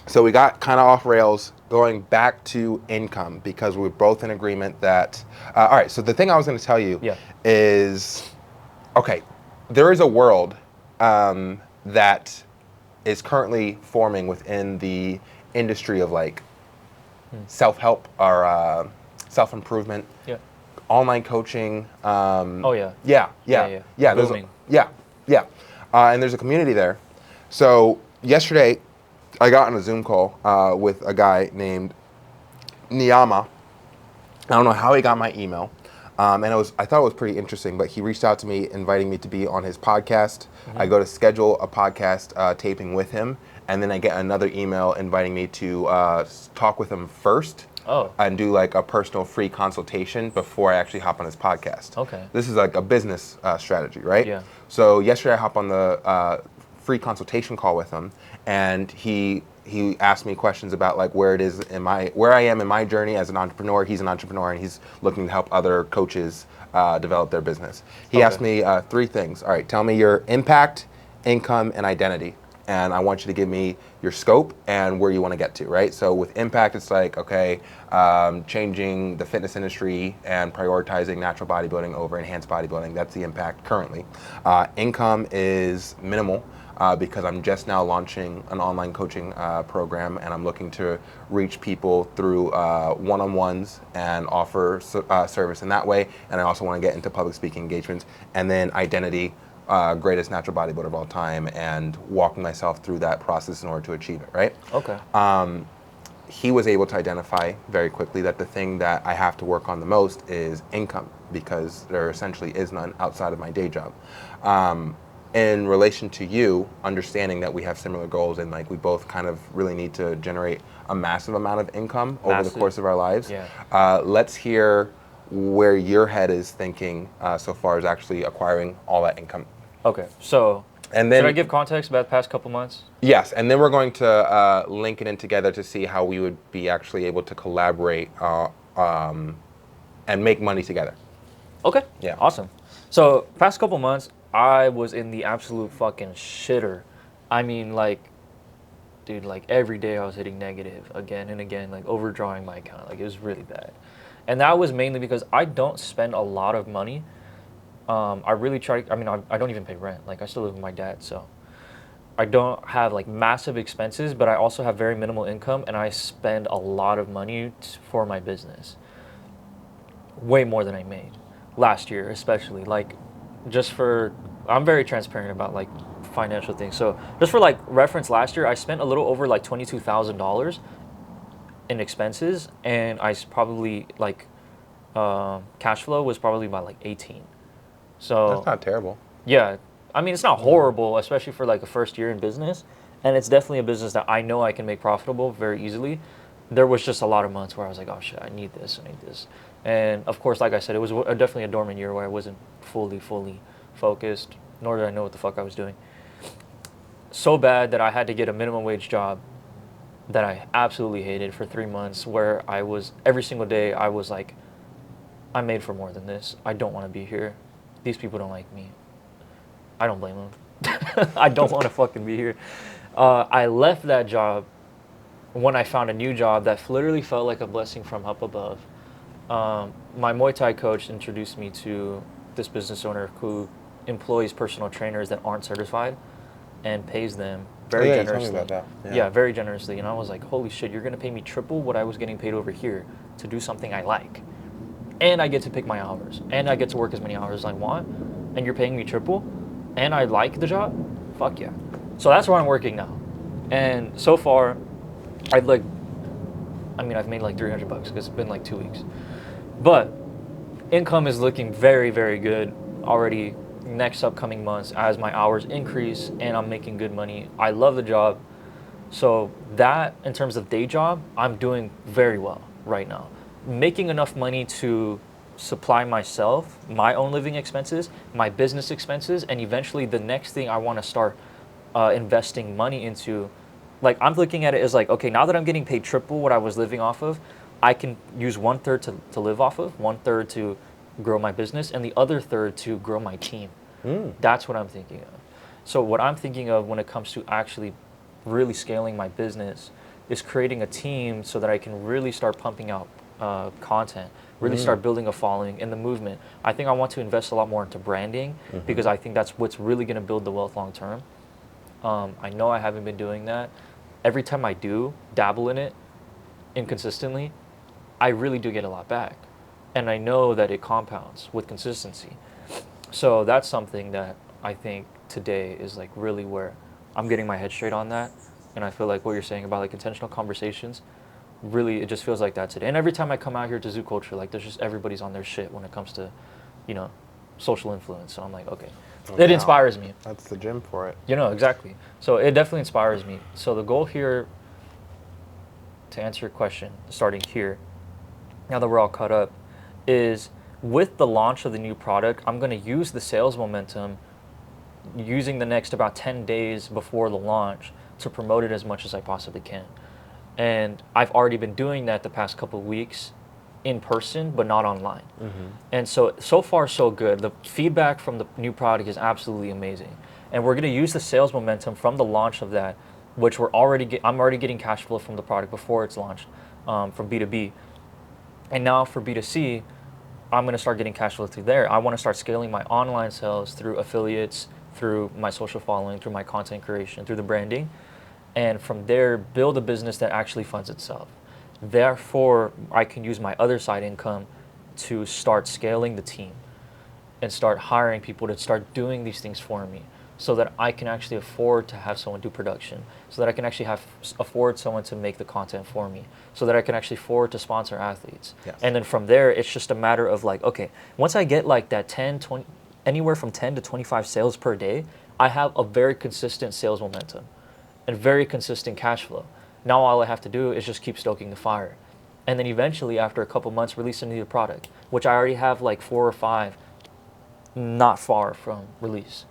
So we got kind of off rails, going back to income because we're both in agreement that. All right. So the thing I was going to tell you is, okay, there is a world that is currently forming within the industry of like self-help or self-improvement. Yeah. Online coaching. Oh yeah. Yeah. And there's a community there. So yesterday, I got on a Zoom call with a guy named Niyama. I don't know how he got my email, and I thought it was pretty interesting. But he reached out to me, inviting me to be on his podcast. I go to schedule a podcast taping with him, and then I get another email inviting me to talk with him first. Oh. And do like a personal free consultation before I actually hop on his podcast. Okay. This is like a business strategy, right? Yeah. So yesterday I hop on the free consultation call with him, and he asked me questions about like where I am in my journey as an entrepreneur. He's an entrepreneur and he's looking to help other coaches develop their business. He asked me 3 things. All right, tell me your impact, income, and identity. And I want you to give me your scope and where you want to get to, right? So with impact, it's like, okay, changing the fitness industry and prioritizing natural bodybuilding over enhanced bodybuilding. That's the impact currently. Income is minimal because I'm just now launching an online coaching program, and I'm looking to reach people through one-on-ones and offer service in that way. And I also want to get into public speaking engagements. And then identity. Greatest natural bodybuilder of all time, and walking myself through that process in order to achieve it, right? Okay. He was able to identify very quickly that the thing that I have to work on the most is income, because there essentially is none outside of my day job. In relation to you, understanding that we have similar goals and like we both kind of really need to generate a massive amount of income over the course of our lives, let's hear where your head is thinking so far as actually acquiring all that income. Okay, so and then, should I give context about the past couple months? Yes, and then we're going to link it in together to see how we would be actually able to collaborate and make money together. Okay, yeah, awesome. So past couple months, I was in the absolute fucking shitter. I mean, like, dude, like every day I was hitting negative again and again, like overdrawing my account. Like it was really bad. And that was mainly because I don't spend a lot of money. I really try, I don't even pay rent. Like I still live with my dad, so I don't have like massive expenses, but I also have very minimal income, and I spend a lot of money for my business. Way more than I made last year, especially. Like I'm very transparent about like financial things. So just for like reference, last year I spent a little over like $22,000 in expenses, and I probably like cash flow was probably about like 18. So that's not terrible. Yeah, I mean it's not horrible, especially for like a first year in business, and it's definitely a business that I know I can make profitable very easily. there was just a lot of months where I was like, oh shit, I need this, and of course, like I said, it was definitely a dormant year where I wasn't fully focused, nor did I know what the fuck I was doing. So bad that I had to get a minimum wage job that I absolutely hated for 3 months, where I was every single day I was like, I'm made for more than this. I don't want to be here. These people don't like me. I don't blame them. I don't want to fucking be here. I left that job when I found a new job that literally felt like a blessing from up above. My Muay Thai coach introduced me to this business owner who employs personal trainers that aren't certified and pays them very generously. You told me about that. Yeah, very generously. And I was like, holy shit, you're going to pay me triple what I was getting paid over here to do something I like. And I get to pick my hours. And I get to work as many hours as I want. And you're paying me triple. And I like the job. Fuck yeah. So that's where I'm working now. And so far, I've made like $300 because it's been like 2 weeks. But income is looking very, very good already next upcoming months as my hours increase and I'm making good money. I love the job. So that, in terms of day job, I'm doing very well right now. Making enough money to supply myself, my own living expenses, my business expenses, and eventually the next thing I want to start investing money into. Like, I'm looking at it as like, okay, now that I'm getting paid triple what I was living off of, I can use 1/3 to live off of, 1/3 to grow my business, and the other third to grow my team. That's what I'm thinking of. So what I'm thinking of when it comes to actually really scaling my business is creating a team so that I can really start pumping out content, really start building a following in the movement. I think I want to invest a lot more into branding because I think that's what's really going to build the wealth long term. I know I haven't been doing that. Every time I do dabble in it inconsistently, I really do get a lot back. And I know that it compounds with consistency. So that's something that I think today is like really where I'm getting my head straight on that. And I feel like what you're saying about like intentional conversations, really, it just feels like that today. And every time I come out here to Zoo Culture, like there's just everybody's on their shit when it comes to, social influence. So I'm like, okay. It inspires me. That's the gym for it. Exactly. So it definitely inspires me. So the goal here, to answer your question, starting here, now that we're all caught up, is with the launch of the new product, I'm going to use the sales momentum using the next about 10 days before the launch to promote it as much as I possibly can. And I've already been doing that the past couple of weeks in person, but not online. And so far, so good. The feedback from the new product is absolutely amazing. And we're going to use the sales momentum from the launch of that, which I'm already getting cash flow from the product before it's launched, from B2B. And now for B2C, I'm going to start getting cash flow through there. I want to start scaling my online sales through affiliates, through my social following, through my content creation, through the branding. And from there, build a business that actually funds itself. Therefore, I can use my other side income to start scaling the team and start hiring people to start doing these things for me so that I can actually afford to have someone do production, so that I can actually afford someone to make the content for me, so that I can actually afford to sponsor athletes. Yes. And then from there, it's just a matter of like, okay, once I get like that 10, 20, anywhere from 10 to 25 sales per day, I have a very consistent sales momentum and very consistent cash flow. Now all I have to do is just keep stoking the fire. And then eventually, after a couple months, release a new product, which I already have like 4 or 5 not far from release.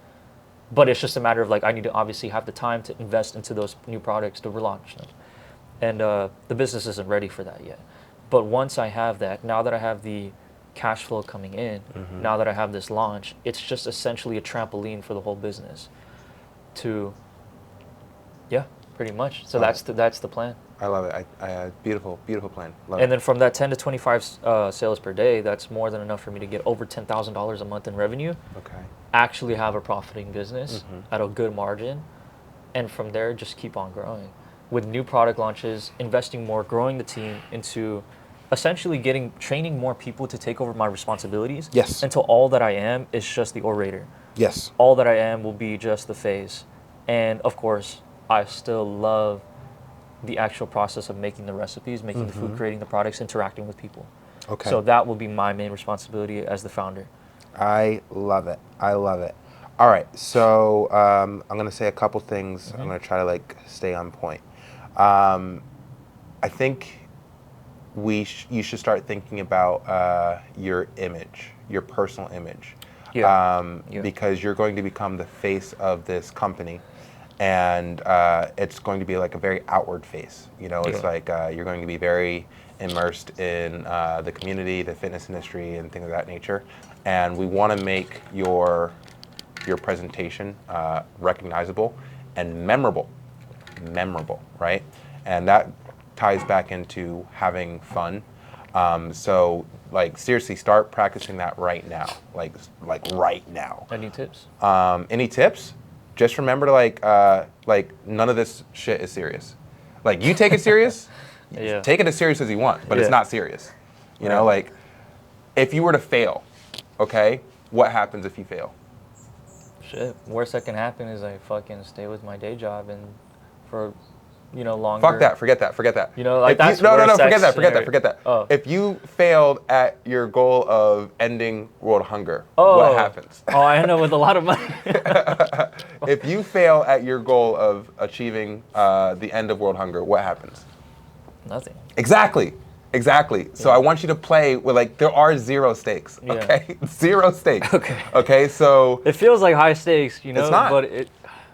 But it's just a matter of like, I need to obviously have the time to invest into those new products to relaunch them. And the business isn't ready for that yet. But once I have that, now that I have the cash flow coming in, now that I have this launch, it's just essentially a trampoline for the whole business to, pretty much. So that's the plan. I love it. Beautiful plan. Love And it. then from that 10 to 25 sales per day, that's more than enough for me to get over $10,000 a month in revenue. Okay. Actually have a profiting business at a good margin. And from there, just keep on growing. With new product launches, investing more, growing the team into essentially training more people to take over my responsibilities. Yes. Until all that I am is just the orator. Yes. All that I am will be just the face. And of course, I still love the actual process of making the recipes, making the food, creating the products, interacting with people. Okay. So that will be my main responsibility as the founder. I love it. All right. So I'm going to say a couple things. I'm going to try to stay on point. I think you should start thinking about your image, your personal image, because you're going to become the face of this company, and it's going to be like a very outward face. You know, it's like you're going to be very immersed in the community, the fitness industry, and things of that nature. And we want to make your presentation recognizable and memorable, right? And that ties back into having fun. So like seriously, start practicing that right now, like right now. Any tips? Any tips? Just remember to like none of this shit is serious. Like you take it serious, take it as serious as you want, but it's not serious. You know, like if you were to fail, okay, what happens if you fail? Shit. Worst that can happen is I fucking stay with my day job and for, you know, longer. Fuck that. Forget that. You know, like that's no. Forget scenario. that. Oh. If you failed at your goal of ending world hunger, what happens? Oh, I end up with a lot of money. If you fail at your goal of achieving the end of world hunger, what happens? Nothing. Exactly. So I want you to play with like there are zero stakes. Okay, zero stakes. Okay. So it feels like high stakes, you know, it's not. but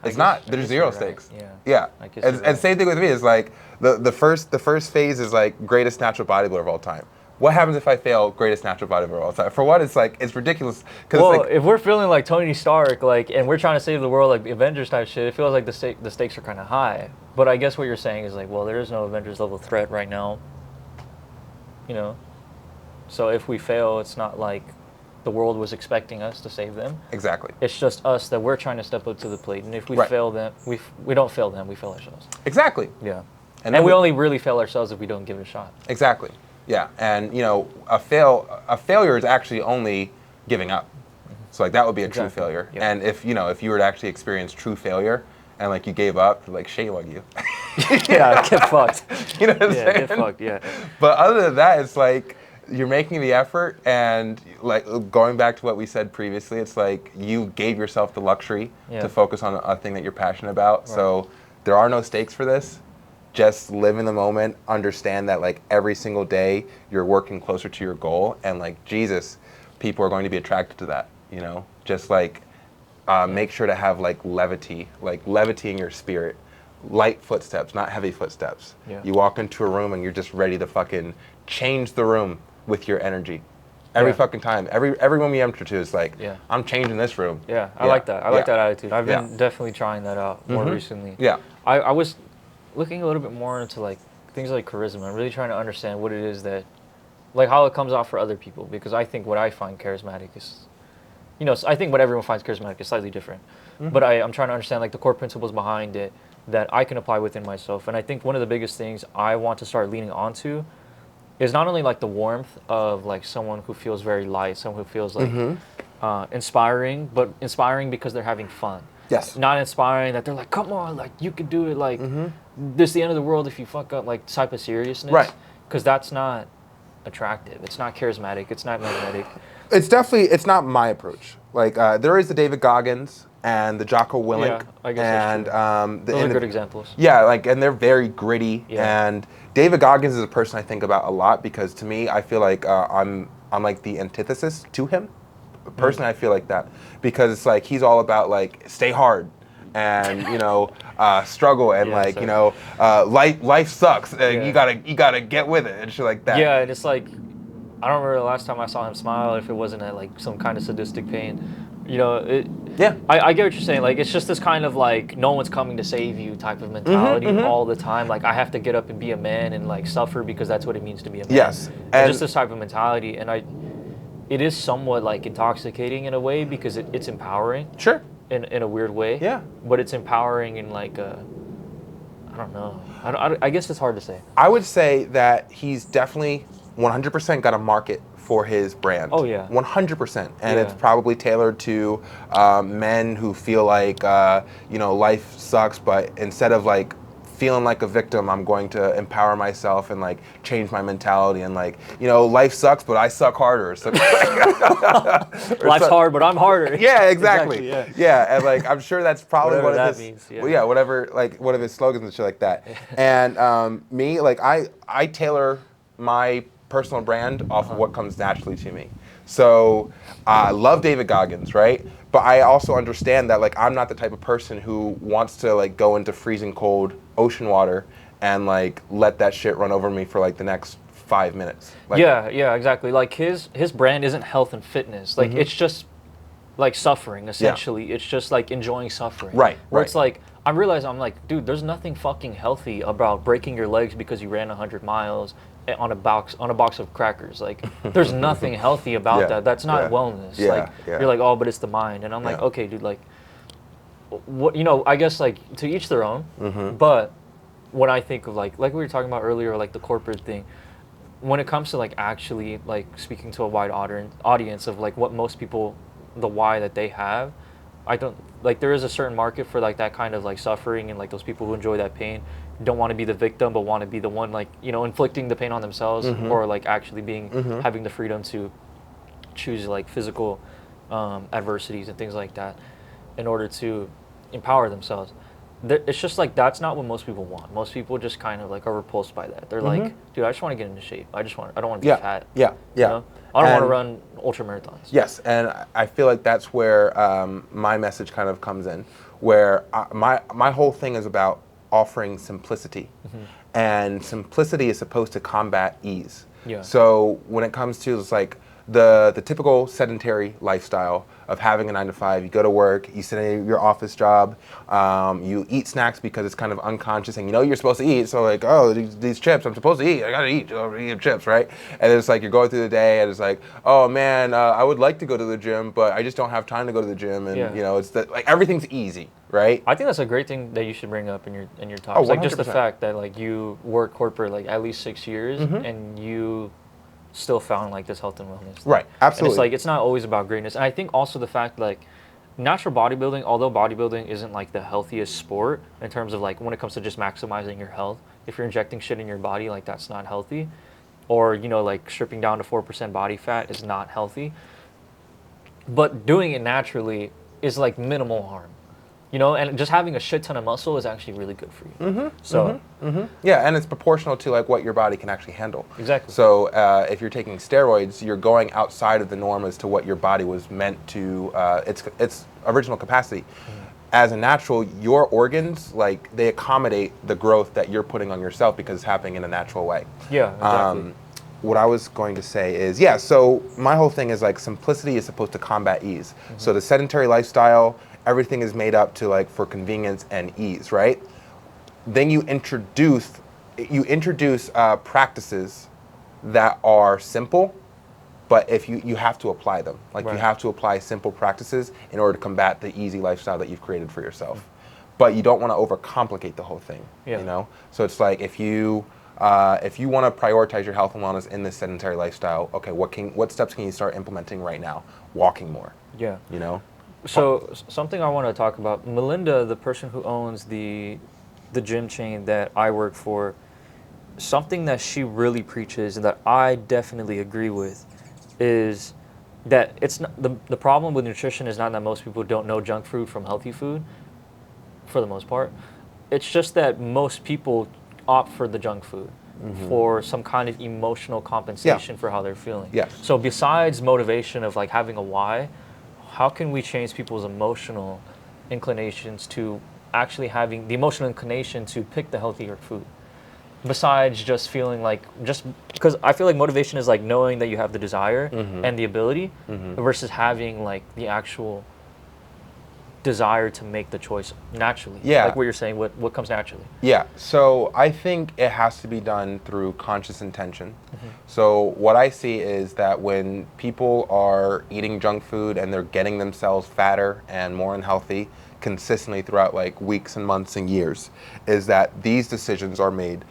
it's not. There's zero stakes. Right. Yeah. And same thing with me. It's like the first phase is like greatest natural bodybuilder of all time. What happens if I fail greatest natural bodybuilder of all time? For what? It's like it's ridiculous. Well, it's like, if we're feeling like Tony Stark, like, and we're trying to save the world, like the Avengers type shit, it feels like the stakes are kind of high. But I guess what you're saying is like, well, there is no Avengers level threat right now. You know, so if we fail, it's not like the world was expecting us to save them. Exactly. It's just us that we're trying to step up to the plate, and if we fail them, we don't fail them, we fail ourselves. Exactly. Yeah. And we only really fail ourselves if we don't give it a shot. Exactly. Yeah. And you know, a failure is actually only giving up. So like that would be a true failure. Yeah. And if you were to actually experience true failure and like you gave up, like shame on you. Yeah, get fucked. You know what I'm saying? Get fucked, yeah. But other than that, it's like you're making the effort, and like going back to what we said previously, it's like you gave yourself the luxury to focus on a thing that you're passionate about. Right. So there are no stakes for this. Just live in the moment, understand that like every single day you're working closer to your goal, and like Jesus, people are going to be attracted to that, you know? Just like make sure to have like levity in your spirit. Light footsteps, not heavy footsteps. Yeah. You walk into a room and you're just ready to fucking change the room with your energy. Every fucking time. Every room you enter to is like, I'm changing this room. Yeah, I like that. I like that attitude. I've been definitely trying that out more recently. Yeah. I was looking a little bit more into like things like charisma. I'm really trying to understand what it is that, like how it comes off for other people. Because I think what I find charismatic is, you know, I think what everyone finds charismatic is slightly different. But I'm trying to understand like the core principles behind it that I can apply within myself. And I think one of the biggest things I want to start leaning onto is not only like the warmth of like someone who feels very light, someone who feels like inspiring, but inspiring because they're having fun. Yes. Not inspiring that they're like, come on, like you can do it, like this is the end of the world if you fuck up, like type of seriousness. Right. Because that's not attractive. It's not charismatic. It's not magnetic. It's not my approach. Like there is the David Goggins and the Jocko Willink. Yeah, I guess that's true. Those are good examples. Yeah, like, and they're very gritty. Yeah. And David Goggins is a person I think about a lot because to me, I feel like I'm like the antithesis to him. Personally, I feel like that because it's like he's all about like stay hard and you know struggle and like you know life sucks and you gotta get with it and shit like that. Yeah, and it's like I don't remember the last time I saw him smile if it wasn't at like some kind of sadistic pain. You know, I get what you're saying. Like, it's just this kind of like no one's coming to save you type of mentality all the time. Like, I have to get up and be a man and like suffer because that's what it means to be a man. Yes, and just this type of mentality, and it is somewhat like intoxicating in a way because it's empowering. Sure. In a weird way. Yeah. But it's empowering in like I don't know. I guess it's hard to say. I would say that he's definitely 100% got a market for his brand. Oh yeah. 100%. And it's probably tailored to men who feel like, you know, life sucks, but instead of like feeling like a victim, I'm going to empower myself and like change my mentality and like, you know, life sucks, but I suck harder. So life's hard, but I'm harder. Yeah, exactly. Yeah, and like I'm sure that's probably whatever one of his, well, yeah, whatever, like one of his slogans and shit like that. And me, like I tailor my personal brand off of what comes naturally to me. So I love David Goggins, right? But I also understand that like I'm not the type of person who wants to like go into freezing cold ocean water and like let that shit run over me for like the next 5 minutes. Like, Yeah, exactly. Like his brand isn't health and fitness. Like it's just like suffering essentially. It's just like enjoying suffering. Right, Where right. it's like I realize I'm like, dude, there's nothing fucking healthy about breaking your legs because you ran 100 miles on a box of crackers. Like there's nothing healthy about Yeah, that. That's not yeah, wellness. yeah, Like yeah. you're like, oh, but it's the mind. And I'm like, Yeah. okay, dude, like what I guess like to each their own. Mm-hmm. But when I think of like we were talking about earlier, like the corporate thing, when it comes to like actually like speaking to a wide audience of like what most people, the why that they have, I don't like there is a certain market for like that kind of like suffering and like those people who enjoy that pain, don't want to be the victim but want to be the one like inflicting the pain on themselves or like actually being having the freedom to choose like physical adversities and things like that in order to empower themselves. It's just like that's not what most people want. Most people just kind of like are repulsed by that. They're like, dude, I just want to get into shape. I don't want to be fat. Yeah, yeah. I don't want to And- run ultra marathons. Yes, and I feel like that's where my message kind of comes in, where my whole thing is about offering simplicity, and simplicity is supposed to combat ease. Yeah. So when it comes to it's like the typical sedentary lifestyle of having a 9 to 5, you go to work, you sit in your office job, you eat snacks because it's kind of unconscious and you're supposed to eat. So like, oh, these chips, I'm supposed to eat. I gotta eat. Eat chips, right? And it's like you're going through the day and it's like, oh man, I would like to go to the gym, but I just don't have time to go to the gym. And it's like everything's easy, right? I think that's a great thing that you should bring up in your talks. Oh, Like just the 100%. fact that like you work corporate like at least 6 years and you still found like this health and wellness thing. Right, And absolutely. it's like it's not always about greatness. And I think also the fact like natural bodybuilding, although bodybuilding isn't like the healthiest sport in terms of like when it comes to just maximizing your health, if you're injecting shit in your body, like that's not healthy. Or like stripping down to 4% body fat is not healthy. But doing it naturally is like minimal harm. And just having a shit ton of muscle is actually really good for you. Yeah, and it's proportional to like what your body can actually handle. Exactly. So if you're taking steroids, you're going outside of the norm as to what your body was meant to its original capacity. As a natural, your organs like they accommodate the growth that you're putting on yourself because it's happening in a natural way. Yeah, exactly. What I was going to say is, so my whole thing is like simplicity is supposed to combat ease. So the sedentary lifestyle, everything is made up to like for convenience and ease, right? Then you introduce practices that are simple, but if you have to apply them. Like Right. you have to apply simple practices in order to combat the easy lifestyle that you've created for yourself. But you don't want to overcomplicate the whole thing. Yeah. So it's like if you want to prioritize your health and wellness in this sedentary lifestyle, okay, what steps can you start implementing right now? Walking more. Yeah. You know? So something I want to talk about, Melinda, the person who owns the gym chain that I work for, something that she really preaches and that I definitely agree with is that it's not, the problem with nutrition is not that most people don't know junk food from healthy food, for the most part. It's just that most people opt for the junk food for some kind of emotional compensation for how they're feeling. Yes. So besides motivation of like having a why, how can we change people's emotional inclinations to actually having the emotional inclination to pick the healthier food? Besides just feeling like, just because I feel like motivation is like knowing that you have the desire and the ability versus having like the actual desire to make the choice naturally. Yeah. Like what you're saying, what comes naturally. Yeah, so I think it has to be done through conscious intention. So what I see is that when people are eating junk food and they're getting themselves fatter and more unhealthy consistently throughout like weeks and months and years, is that these decisions are made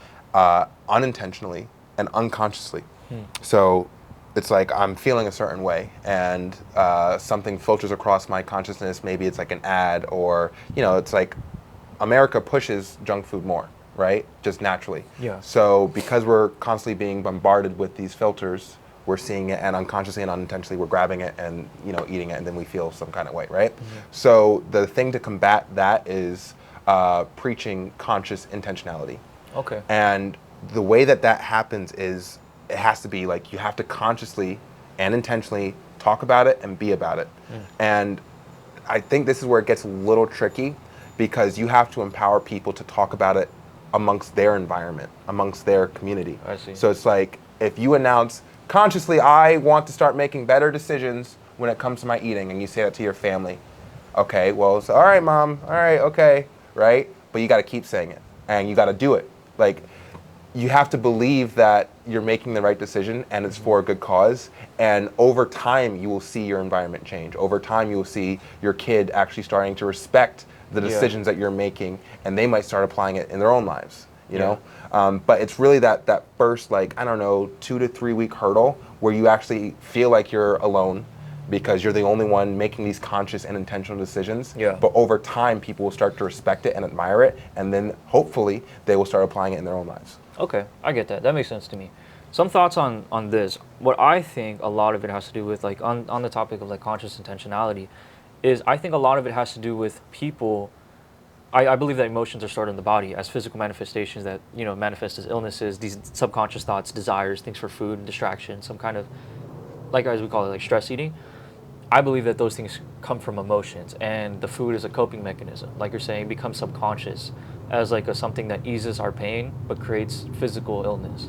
unintentionally and unconsciously. So it's like I'm feeling a certain way and something filters across my consciousness. Maybe it's like an ad or, it's like America pushes junk food more, right? Just naturally. Yeah. So because we're constantly being bombarded with these filters, we're seeing it and unconsciously and unintentionally we're grabbing it and, eating it and then we feel some kind of way, right? So the thing to combat that is preaching conscious intentionality. Okay. And the way that happens is it has to be like you have to consciously and intentionally talk about it and be about it. And I think this is where it gets a little tricky, because you have to empower people to talk about it amongst their environment, amongst their community. I see. So it's like, if you announce consciously, I want to start making better decisions when it comes to my eating, and you say that to your family, okay, well, it's all right, mom, all right, okay, right? But you got to keep saying it, and you got to do it. Like, you have to believe that you're making the right decision and it's for a good cause. And over time, you will see your environment change. Over time, you will see your kid actually starting to respect the decisions that you're making, and they might start applying it in their own lives, you know? But it's really that first, like, I don't know, 2 to 3 week hurdle where you actually feel like you're alone because you're the only one making these conscious and intentional decisions. Yeah. But over time, people will start to respect it and admire it, and then hopefully they will start applying it in their own lives. Okay, I get that. That makes sense to me. Some thoughts on this. What I think a lot of it has to do with, like, on the topic of like conscious intentionality, is I think a lot of it has to do with people. I believe that emotions are stored in the body as physical manifestations that, you know, manifest as illnesses, these subconscious thoughts, desires, things for food and distraction, some kind of, like, as we call it, like stress eating. I believe that those things come from emotions, and the food is a coping mechanism. Like you're saying, becomes subconscious as like something that eases our pain but creates physical illness.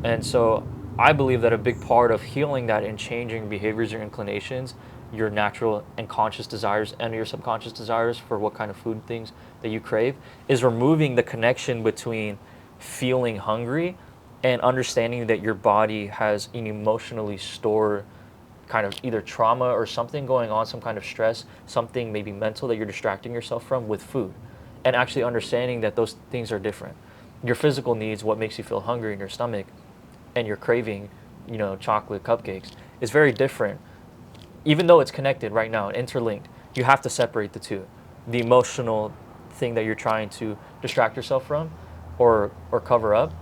And so I believe that a big part of healing that and changing behaviors or inclinations, your natural and conscious desires and your subconscious desires for what kind of food things that you crave, is removing the connection between feeling hungry and understanding that your body has an emotionally stored kind of either trauma or something going on, some kind of stress, something maybe mental that you're distracting yourself from with food. And actually understanding that those things are different. Your physical needs, what makes you feel hungry in your stomach, and your craving, you know, chocolate cupcakes, is very different. Even though it's connected right now, interlinked, you have to separate the two. The emotional thing that you're trying to distract yourself from or cover up,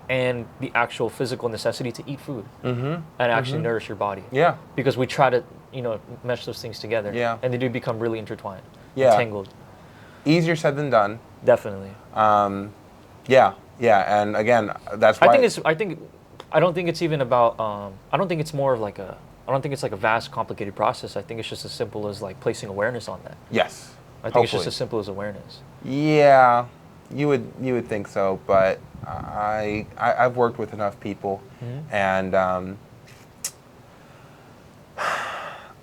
and the actual physical necessity to eat food and actually nourish your body. Yeah. Because we try to, you know, mesh those things together. Yeah. And they do become really intertwined, entangled. Easier said than done. Definitely. Yeah, and again, that's why I don't think it's even about. I don't think it's more of like a. I don't think it's like a vast, complicated process. I think it's just as simple as like placing awareness on that. Yes. I think it's just as simple as awareness. Yeah, you would think so, but I've worked with enough people, and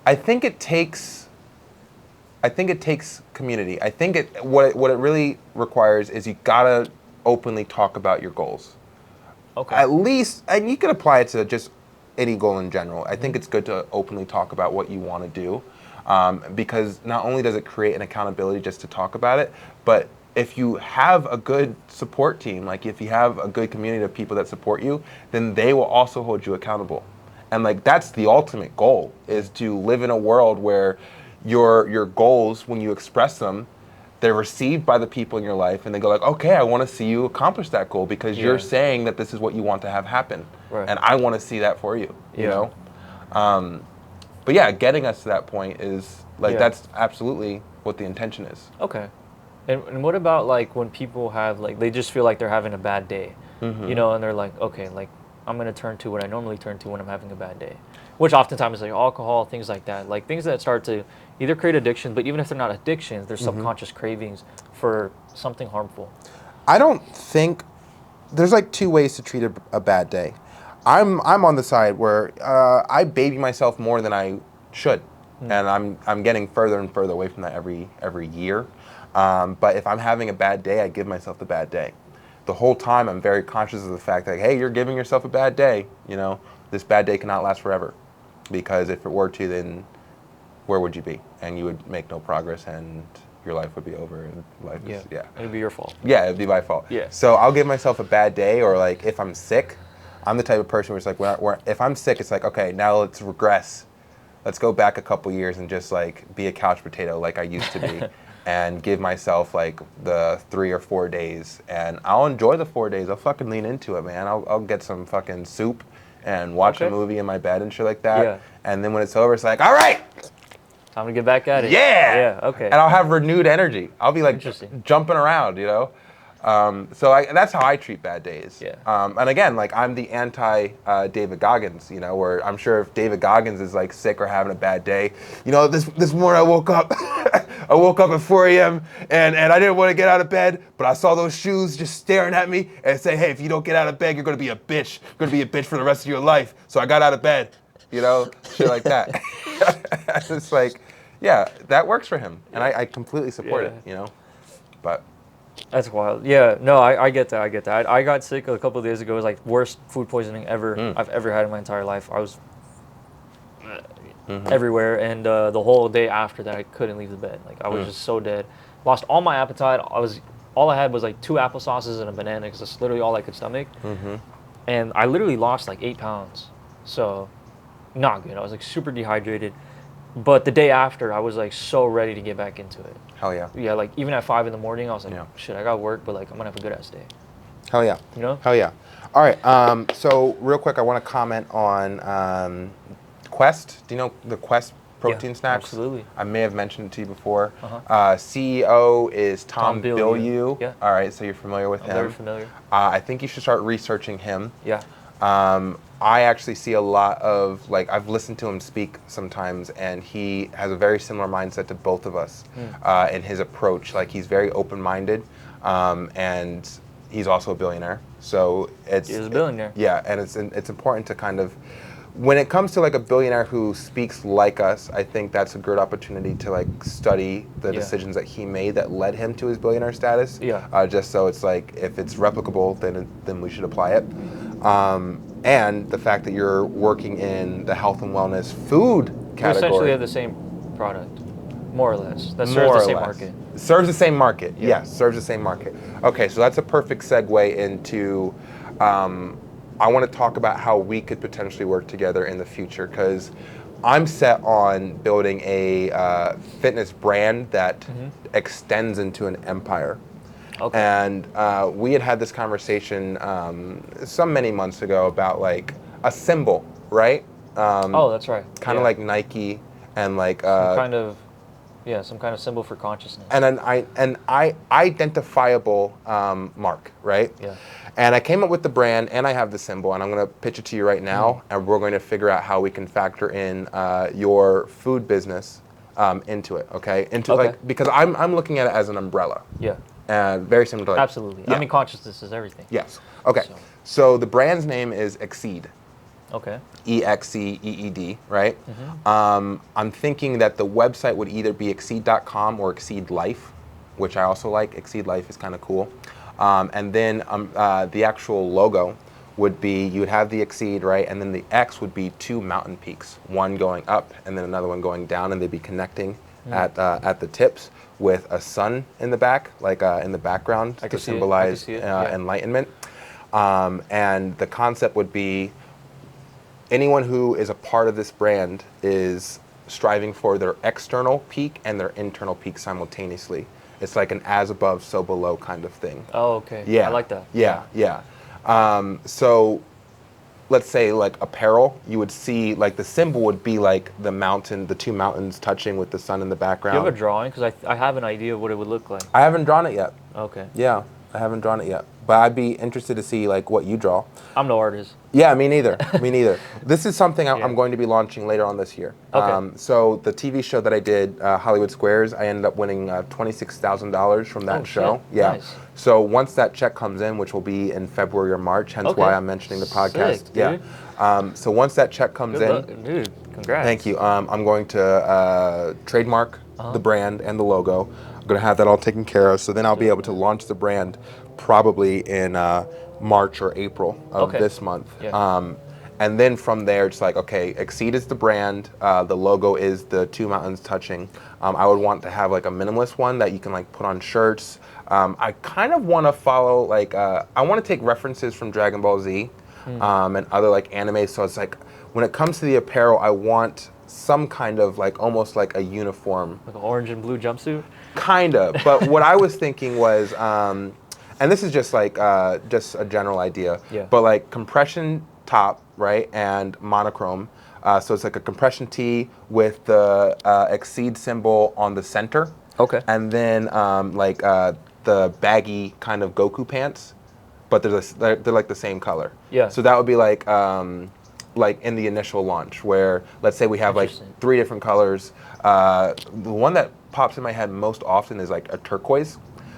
I think it takes community. I think what it really requires is you gotta openly talk about your goals. Okay. At least, and you can apply it to just any goal in general. I think it's good to openly talk about what you want to do, because not only does it create an accountability just to talk about it, but if you have a good support team, like if you have a good community of people that support you, then they will also hold you accountable. And like that's the ultimate goal, is to live in a world where your goals, when you express them, they're received by the people in your life, and they go like, okay, I want to see you accomplish that goal because you're saying that this is what you want to have happen, and I want to see that for you. You know, but yeah, getting us to that point is like that's absolutely what the intention is. Okay, and what about like when people have like they just feel like they're having a bad day, you know, and they're like, okay, like I'm gonna turn to what I normally turn to when I'm having a bad day, which oftentimes is like alcohol, things like that, like things that start to either create addiction, but even if they're not addictions, they're subconscious cravings for something harmful. I don't think there's like two ways to treat a bad day. I'm on the side where I baby myself more than I should, and I'm getting further and further away from that every year. But if I'm having a bad day, I give myself the bad day. The whole time I'm very conscious of the fact that, hey, you're giving yourself a bad day. You know, this bad day cannot last forever, because if it were to, then where would you be? And you would make no progress, and your life would be over. And life is, it'd be your fault. Yeah, it'd be my fault. Yeah. So I'll give myself a bad day, or like if I'm sick, I'm the type of person where it's like, if I'm sick, it's like, okay, now let's regress. Let's go back a couple years and just like be a couch potato like I used to be. And give myself like the 3 or 4 days, and I'll enjoy the 4 days. I'll fucking lean into it, man. I'll get some fucking soup and watch a movie in my bed and shit like that. Yeah. And then when it's over, it's like, all right, time to get back at it. Yeah. Yeah. Okay. And I'll have renewed energy. I'll be like Interesting. jumping around, you know. That's how I treat bad days. Yeah. And again, like I'm the anti David Goggins, you know, where I'm sure if David Goggins is like sick or having a bad day, you know, this morning I woke up, I woke up at 4 a.m. and I didn't want to get out of bed, but I saw those shoes just staring at me and say, hey, if you don't get out of bed, you're gonna be a bitch. You're gonna be a bitch for the rest of your life. So I got out of bed, you know, shit like that. It's like, yeah, that works for him, and I completely support it, you know, but. That's wild. Yeah, no, I get that. I get that. I got sick a couple of days ago. It was like worst food poisoning ever I've ever had in my entire life. I was everywhere, and the whole day after that, I couldn't leave the bed. Like I was just so dead. Lost all my appetite. All I had was like 2 applesauces and a banana because that's literally all I could stomach. And I literally lost like 8 pounds. So not good. I was like super dehydrated. But the day after, I was like so ready to get back into it. Hell yeah. Yeah, like even at 5 in the morning, I was like, shit, I got work, but like I'm gonna have a good ass day. Hell yeah. You know? Hell yeah. All right. So real quick, I want to comment on Quest. Do you know the Quest protein snacks? Absolutely. I may have mentioned it to you before. CEO is Tom Bilyeu. Yeah. All right. So you're familiar with him? Very familiar. I think you should start researching him. Yeah. I actually see a lot of, like, I've listened to him speak sometimes, and he has a very similar mindset to both of us in his approach. Like, he's very open-minded, and he's also a billionaire. So He's a billionaire. Yeah, and it's important to kind of, when it comes to like a billionaire who speaks like us, I think that's a good opportunity to like study the decisions that he made that led him to his billionaire status. Yeah. Just so it's like, if it's replicable, then we should apply it. And the fact that you're working in the health and wellness food category. We essentially have the same product, more or less. That serves the same market. Serves the same market. Yes, serves the same market. Okay, so that's a perfect segue into. I want to talk about how we could potentially work together in the future, because I'm set on building a fitness brand that extends into an empire. Okay. And we had this conversation many months ago about like a symbol, right? Oh, that's right. Kind of like Nike and like some kind of symbol for consciousness. and an identifiable mark, right? Yeah. And I came up with the brand, and I have the symbol, and I'm going to pitch it to you right now, and we're going to figure out how we can factor in your food business into it, okay? Like, because I'm looking at it as an umbrella. Yeah. Very similar to like, Absolutely. Yeah. I mean, consciousness is everything. Yes. Okay. So the brand's name is Exceed. Okay. EXCEED, right? I'm thinking that the website would either be exceed.com or Exceed Life, which I also like. Exceed Life is kind of cool. And then the actual logo would be, you would have the Exceed, right? And then the X would be 2 mountain peaks, one going up and then another one going down, and they'd be connecting at the tips with a sun in the back, like in the background to symbolize enlightenment. And the concept would be, anyone who is a part of this brand is striving for their external peak and their internal peak simultaneously. It's like an as above, so below kind of thing. Oh, okay. Yeah. I like that. Yeah. So let's say like apparel, you would see like the symbol would be like the mountain, the 2 mountains touching with the sun in the background. Do you have a drawing? Because I have an idea of what it would look like. I haven't drawn it yet. Okay. Yeah, I haven't drawn it yet. But I'd be interested to see like what you draw. I'm no artist. Yeah, me neither. Me neither. This is something I'm going to be launching later on this year. Okay. So the TV show that I did, Hollywood Squares, I ended up winning $26,000 from that show. Shit. Yeah. Nice. So once that check comes in, which will be in February or March, hence why I'm mentioning the podcast. Sick, dude. Yeah. So once that check comes Good in, luck, dude. Congrats. thank you. I'm going to trademark the brand and the logo. I'm going to have that all taken care of. So then I'll be able to launch the brand probably in March or April of this month. Yeah. And then from there, it's like, okay, Exceed is the brand. The logo is the 2 mountains touching. I would want to have like a minimalist one that you can like put on shirts. I kind of want to follow like, I want to take references from Dragon Ball Z and other like anime. So it's like, when it comes to the apparel, I want some kind of like, almost like a uniform. Like an orange and blue jumpsuit? Kind of. But what I was thinking was, and this is just like just a general idea, but like compression top, right, and monochrome. So it's like a compression tee with the Exceed symbol on the center. Okay. And then like the baggy kind of Goku pants, but they're like the same color. Yeah. So that would be like in the initial launch, where let's say we have like Interesting. 3 different colors. The one that pops in my head most often is like a turquoise.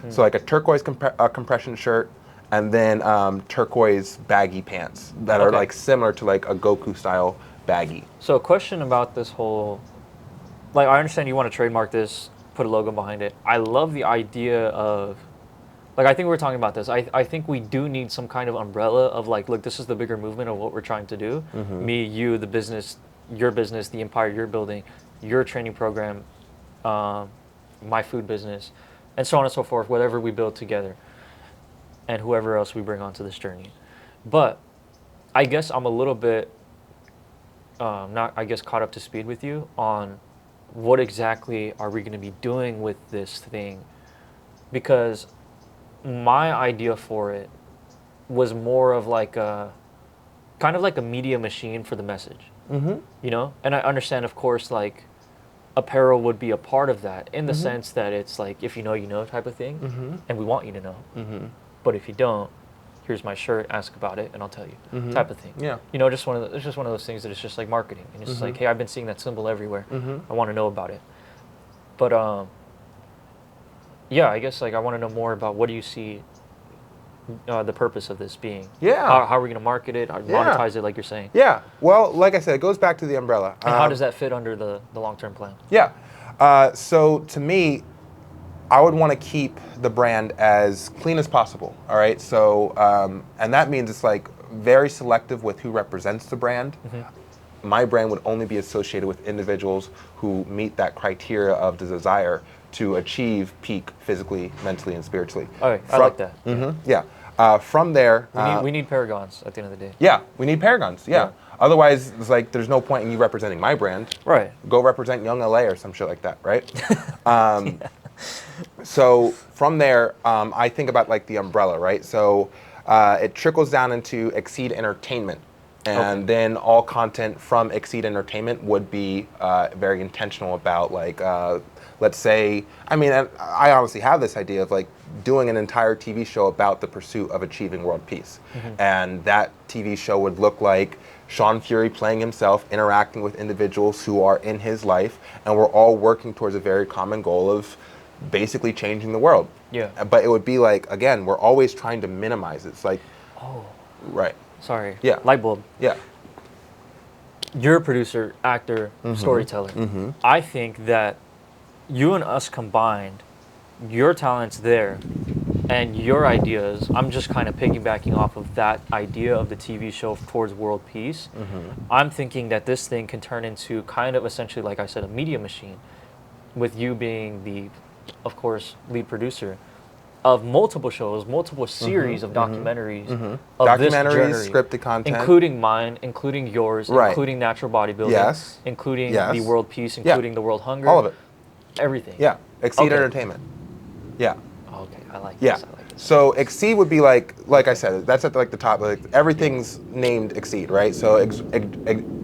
So like a turquoise compression shirt, and then turquoise baggy pants that are Okay. like similar to like a Goku style baggy. So a question about this whole, like, I understand you want to trademark this, put a logo behind it. I love the idea of, like, I think we were talking about this. I think we do need some kind of umbrella of like, look, this is the bigger movement of what we're trying to do. Me, you, the business, the empire you're building, your training program, my food business, and so on and so forth, whatever we build together, and whoever else we bring onto this journey. But I guess I'm a little bit not, I guess, caught up to speed with you on what exactly are we going to be doing with this thing, because my idea for it was more of like a kind of like a media machine for the message, you know. And I understand, of course, like apparel would be a part of that in the sense that it's like, if you know, you know type of thing, and we want you to know. But if you don't, here's my shirt, ask about it, and I'll tell you, type of thing. Yeah. You know, it's just one of those things that it's just like marketing, and it's just like, hey, I've been seeing that symbol everywhere. I want to know about it. But yeah, I guess like I want to know more about what do you see the purpose of this being? Yeah. How are we going to market it? Or monetize it, like you're saying? Yeah. Well, like I said, it goes back to the umbrella. And how does that fit under the long-term plan? Yeah. So to me, I would want to keep the brand as clean as possible. All right. So, and that means it's like very selective with who represents the brand. My brand would only be associated with individuals who meet that criteria of the desire to achieve peak physically, mentally, and spiritually. Okay, I like that. Yeah. From there, We need paragons at the end of the day. yeah, we need paragons. Yeah. Yeah. Otherwise, it's like there's no point in you representing my brand. Right. Go represent Young LA or some shit like that, right? So from there, I think about like the umbrella, right? So it trickles down into Exceed Entertainment. And then all content from Exceed Entertainment would be very intentional about like, let's say, I mean, I honestly have this idea of like doing an entire TV show about the pursuit of achieving world peace. And that TV show would look like Sean Fury playing himself, interacting with individuals who are in his life, and we're all working towards a very common goal of basically changing the world. Yeah. But it would be like, again, we're always trying to minimize it. It's like, right. Sorry. Yeah. Light bulb. Yeah. You're a producer, actor, storyteller. I think that you and us combined, your talents there and your ideas, I'm just kind of piggybacking off of that idea of the TV show towards world peace. I'm thinking that this thing can turn into kind of essentially, like I said, a media machine, with you being the, of course, lead producer of multiple shows, multiple series of documentaries, of this Documentaries, journey, scripted content. including mine, including yours, Right. including natural bodybuilding, Yes. including Yes. the world peace, including the world hunger, All of it. everything. Yeah. Exceed Okay. Entertainment. Yeah. Okay, I like Yeah. this. I like this. So Exceed would be like I said, that's at like the top. Like everything's named Exceed, right? So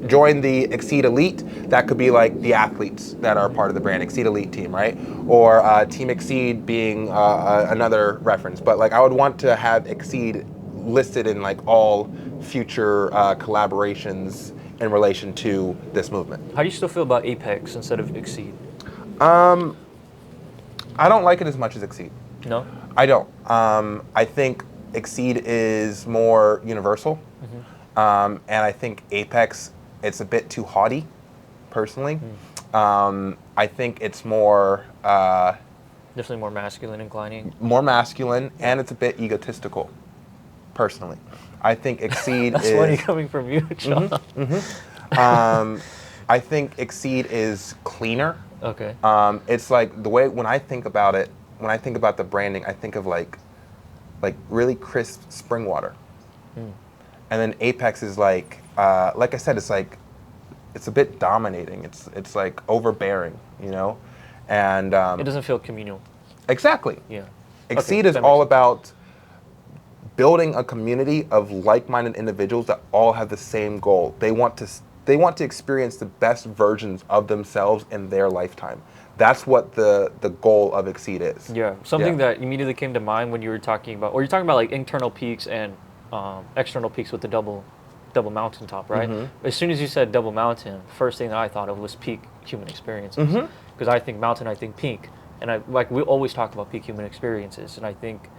join the Exceed Elite. That could be like the athletes that are part of the brand, Exceed Elite team, right? Or Team Exceed being another reference. But like I would want to have Exceed listed in like all future collaborations in relation to this movement. How do you still feel about Apex instead of Exceed? I don't like it as much as Exceed. No? I don't. I think Exceed is more universal, and I think Apex, it's a bit too haughty, personally. I think it's more Definitely more masculine inclining. and it's a bit egotistical, personally. I think Exceed That's is. funny coming from you, John. I think Exceed is cleaner. Okay. It's like the way when I think about it, when I think about the branding, I think of like really crisp spring water. And then Apex is like I said, it's like it's a bit dominating. It's like overbearing, you know, and It doesn't feel communal. exactly. Yeah. Exceed Okay, is that all makes about building a community of like-minded individuals that all have the same goal. They want to experience the best versions of themselves in their lifetime. That's what the goal of Exceed is. Yeah, something that immediately came to mind when you were talking about, or you're talking about like internal peaks and external peaks with the double mountaintop, right? As soon as you said double mountain, first thing that I thought of was peak human experiences, because I think mountain, I think peak, and we always talk about peak human experiences, and I think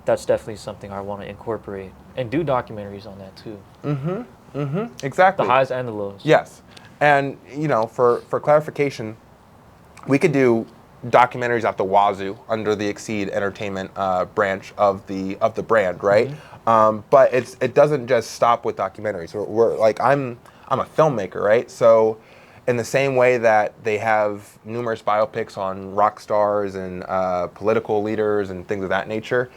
that's definitely something I want to incorporate and do documentaries on that too. Exactly. The highs and the lows. Yes, and for clarification, we could do documentaries at the wazoo under the Exceed Entertainment branch of the brand, right? But it doesn't just stop with documentaries. We're like I'm a filmmaker, right? So in the same way that they have numerous biopics on rock stars and political leaders and things of that nature,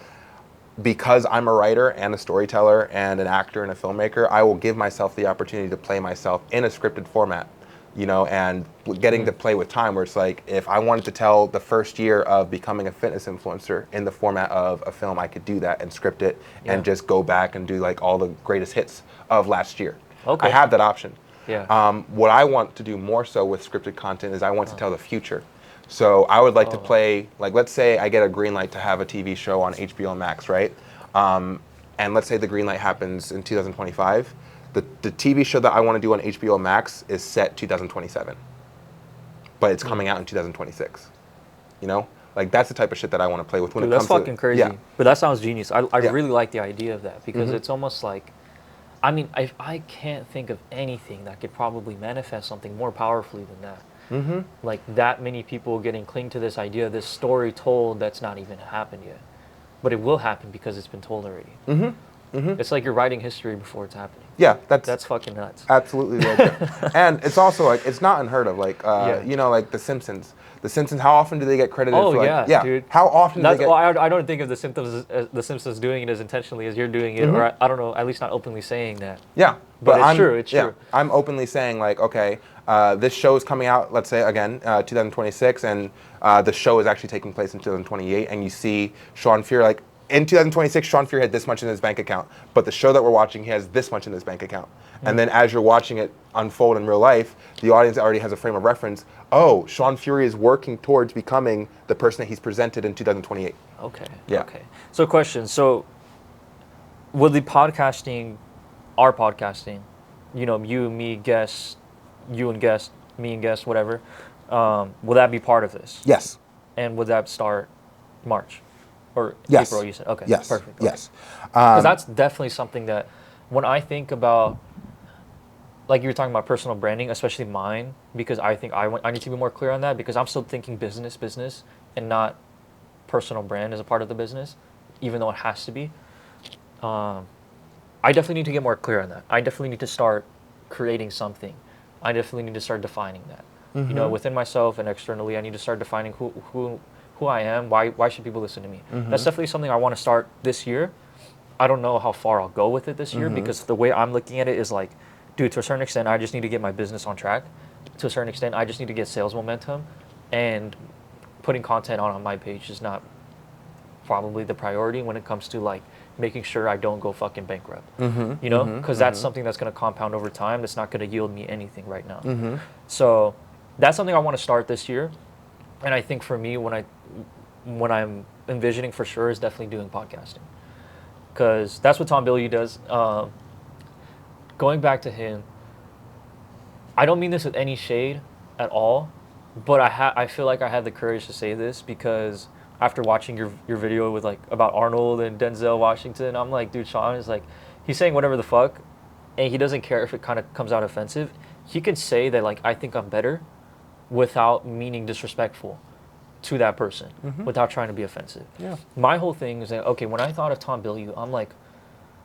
because I'm a writer and a storyteller and an actor and a filmmaker, I will give myself the opportunity to play myself in a scripted format, and getting to play with time, where it's like, if I wanted to tell the first year of becoming a fitness influencer in the format of a film, I could do that and script it and just go back and do like all the greatest hits of last year. Okay. I have that option. Yeah. What I want to do more so with scripted content is I want to tell the future. So I would like to play, like, let's say I get a green light to have a TV show on HBO Max, right? And let's say the green light happens in 2025. The TV show that I want to do on HBO Max is set 2027, but it's coming out in 2026. Like, that's the type of shit that I want to play with when Dude, it comes that's fucking crazy. Yeah. But that sounds genius. I really like the idea of that, because it's almost like, I mean, I can't think of anything that could probably manifest something more powerfully than that. Like, that many people getting cling to this idea, this story told that's not even happened yet, but it will happen because it's been told already. It's like you're writing history before it's happening. Yeah, That's fucking nuts. absolutely right. And it's also like, it's not unheard of. Like, like The Simpsons. The Simpsons, how often do they get credited for like, dude. How often do they get? Well, I don't think of the Simpsons doing it as intentionally as you're doing it, or I don't know, at least not openly saying that. Yeah, but it's true. It's true. I'm openly saying, like, okay, this show is coming out, let's say again, 2026, and the show is actually taking place in 2028, and you see Sean Fury, like, in 2026, Sean Fury had this much in his bank account, but the show that we're watching, he has this much in his bank account. And then as you're watching it unfold in real life, the audience already has a frame of reference. Oh, Sean Fury is working towards becoming the person that he's presented in 2028. Okay. Yeah. Okay. So, question. So, will the podcasting, our podcasting, you, me, guest, you and guest, me and guest, whatever, will that be part of this? Yes. And would that start March? Or Yes. April, you said? Okay. Yes. Perfect. Okay. Yes. Because that's definitely something that, when I think about, like you were talking about personal branding, especially mine, because I think I need to be more clear on that, because I'm still thinking business, and not personal brand as a part of the business, even though it has to be. I definitely need to get more clear on that. I definitely need to start creating something. I definitely need to start defining that. Within myself and externally, I need to start defining who I am. Why should people listen to me? That's definitely something I want to start this year. I don't know how far I'll go with it this year, because the way I'm looking at it is like, dude, to a certain extent, I just need to get my business on track. To a certain extent, I just need to get sales momentum, and putting content on my page is not probably the priority when it comes to like making sure I don't go fucking bankrupt. Because that's something that's going to compound over time. That's not going to yield me anything right now. So that's something I want to start this year. And I think for me, when I'm envisioning for sure, is definitely doing podcasting, because that's what Tom Bilyeu does. Going back to him, I don't mean this with any shade at all, but I feel like I had the courage to say this, because after watching your video with like about Arnold and Denzel Washington, I'm like, dude, Sean is like, he's saying whatever the fuck, and he doesn't care if it kind of comes out offensive. He can say that, like, I think I'm better, without meaning disrespectful to that person, without trying to be offensive. Yeah. My whole thing is that, okay, when I thought of Tom Bilyeu, I'm like,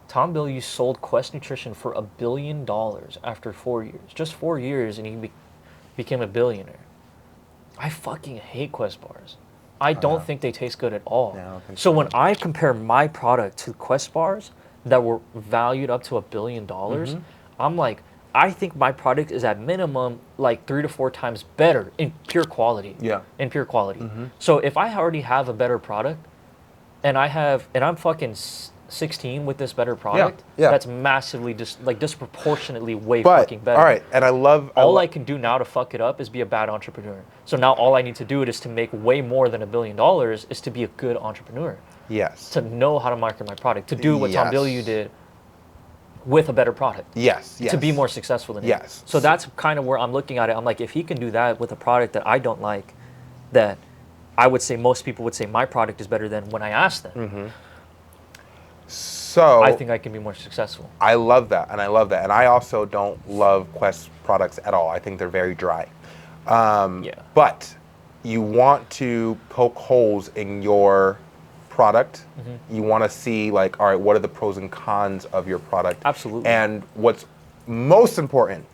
Tom Bilyeu sold Quest Nutrition for $1 billion after 4 years. Just 4 years, and he became a billionaire. I fucking hate Quest bars. I don't think they taste good at all. Yeah, I don't think so when I compare my product to Quest bars that were valued up to $1 billion, I'm like, I think my product is at minimum like 3 to 4 times better in pure quality. Yeah. In pure quality. So if I already have a better product, and I'm fucking 16 with this better product, yeah. that's massively disproportionately way But fucking better. all right, and I love All I can do now to fuck it up is be a bad entrepreneur. So now all I need to do is to make way more than $1 billion is to be a good entrepreneur. Yes. To know how to market my product, to do what Tom Yes. Bilyeu did with a better product. Yes. Yes. To be more successful than him. Yes. So that's kind of where I'm looking at it. I'm like, if he can do that with a product that I don't like, that I would say most people would say my product is better than when I ask them. Mm-hmm. So I think I can be more successful. I love that, and I love that, and I also don't love Quest products at all. I think they're very dry. Yeah. But you want to poke holes in your product. You want to see like, all right, what are the pros and cons of your product? Absolutely. And what's most important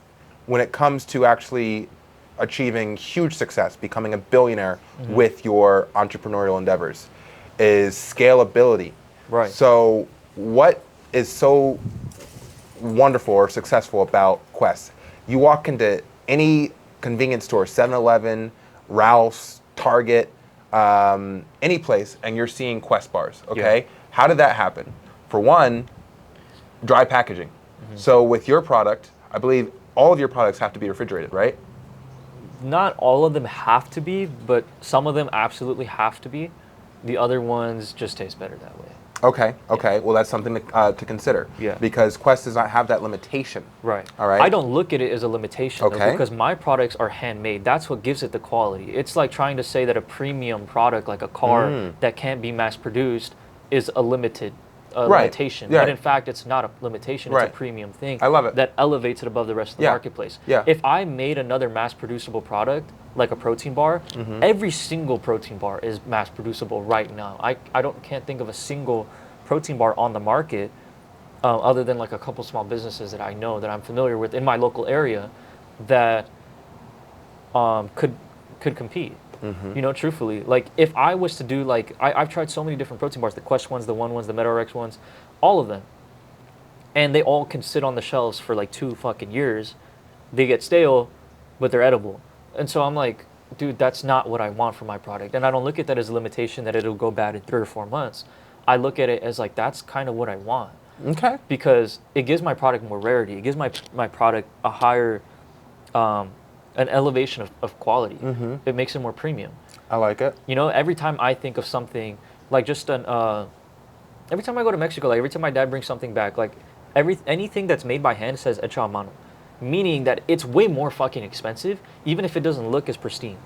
when it comes to actually achieving huge success, becoming a billionaire with your entrepreneurial endeavors, is scalability. Right. So what is so wonderful or successful about Quest? You walk into any convenience store, 7-Eleven, Ralph's, Target, any place, and you're seeing Quest bars, okay? Yeah. How did that happen? For one, dry packaging. So with your product, I believe all of your products have to be refrigerated, right? Not all of them have to be, but some of them absolutely have to be. The other ones just taste better that way. Okay, okay. Well, that's something to consider. Yeah. Because Quest does not have that limitation. Right. All right. I don't look at it as a limitation though, Okay. because my products are handmade. That's what gives it the quality. It's like trying to say that a premium product like a car that can't be mass produced is a limitation. Yeah. But in fact, it's not a limitation. It's Right. a premium thing. I love it. That elevates it above the rest of the Yeah. marketplace. Yeah. If I made another mass producible product like a protein bar, every single protein bar is mass producible right now. I can't think of a single protein bar on the market other than like a couple small businesses that I know that I'm familiar with in my local area that could compete. You know, truthfully, like if I was to do like I've tried so many different protein bars, the Quest ones, the One ones, the MetaRx ones, all of them, and they all can sit on the shelves for like 2 fucking years. They get stale, but they're edible, and so I'm like, dude, that's not what I want for my product, and I don't look at that as a limitation that it'll go bad in 3 or 4 months. I look at it as like that's kind of what I want. Okay. Because it gives my product more rarity. It gives my product a higher, an elevation of quality. It makes it more premium. I like it. You know, every time I think of something, like just every time I go to Mexico, like every time my dad brings something back, like anything that's made by hand says hecho a mano, meaning that it's way more fucking expensive, even if it doesn't look as pristine.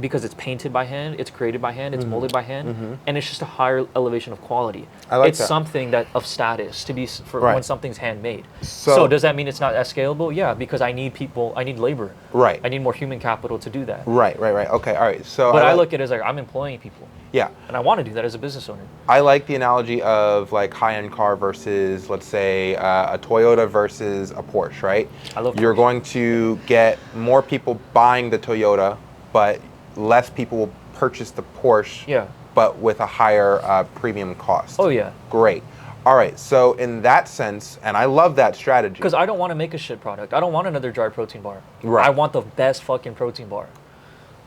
Because it's painted by hand, it's created by hand, it's molded by hand, and it's just a higher elevation of quality. I like it's that. something that of status to be for Right. when something's handmade. So- So does that mean it's not as scalable? Yeah, because I need people, I need labor. Right. I need more human capital to do that. Right. Okay. All right. So But I like- look at it as like I'm employing people, Yeah. and I want to do that as a business owner. I like the analogy of like high-end car versus, let's say, a Toyota versus a Porsche, right? I love You're Porsche. going to get more people buying the Toyota, but less people will purchase the Porsche, Yeah. but with a higher premium cost. Oh yeah, Great. All right. So in that sense, and I love that strategy. because I don't want to make a shit product. I don't want another dry protein bar. Right. I want the best fucking protein bar,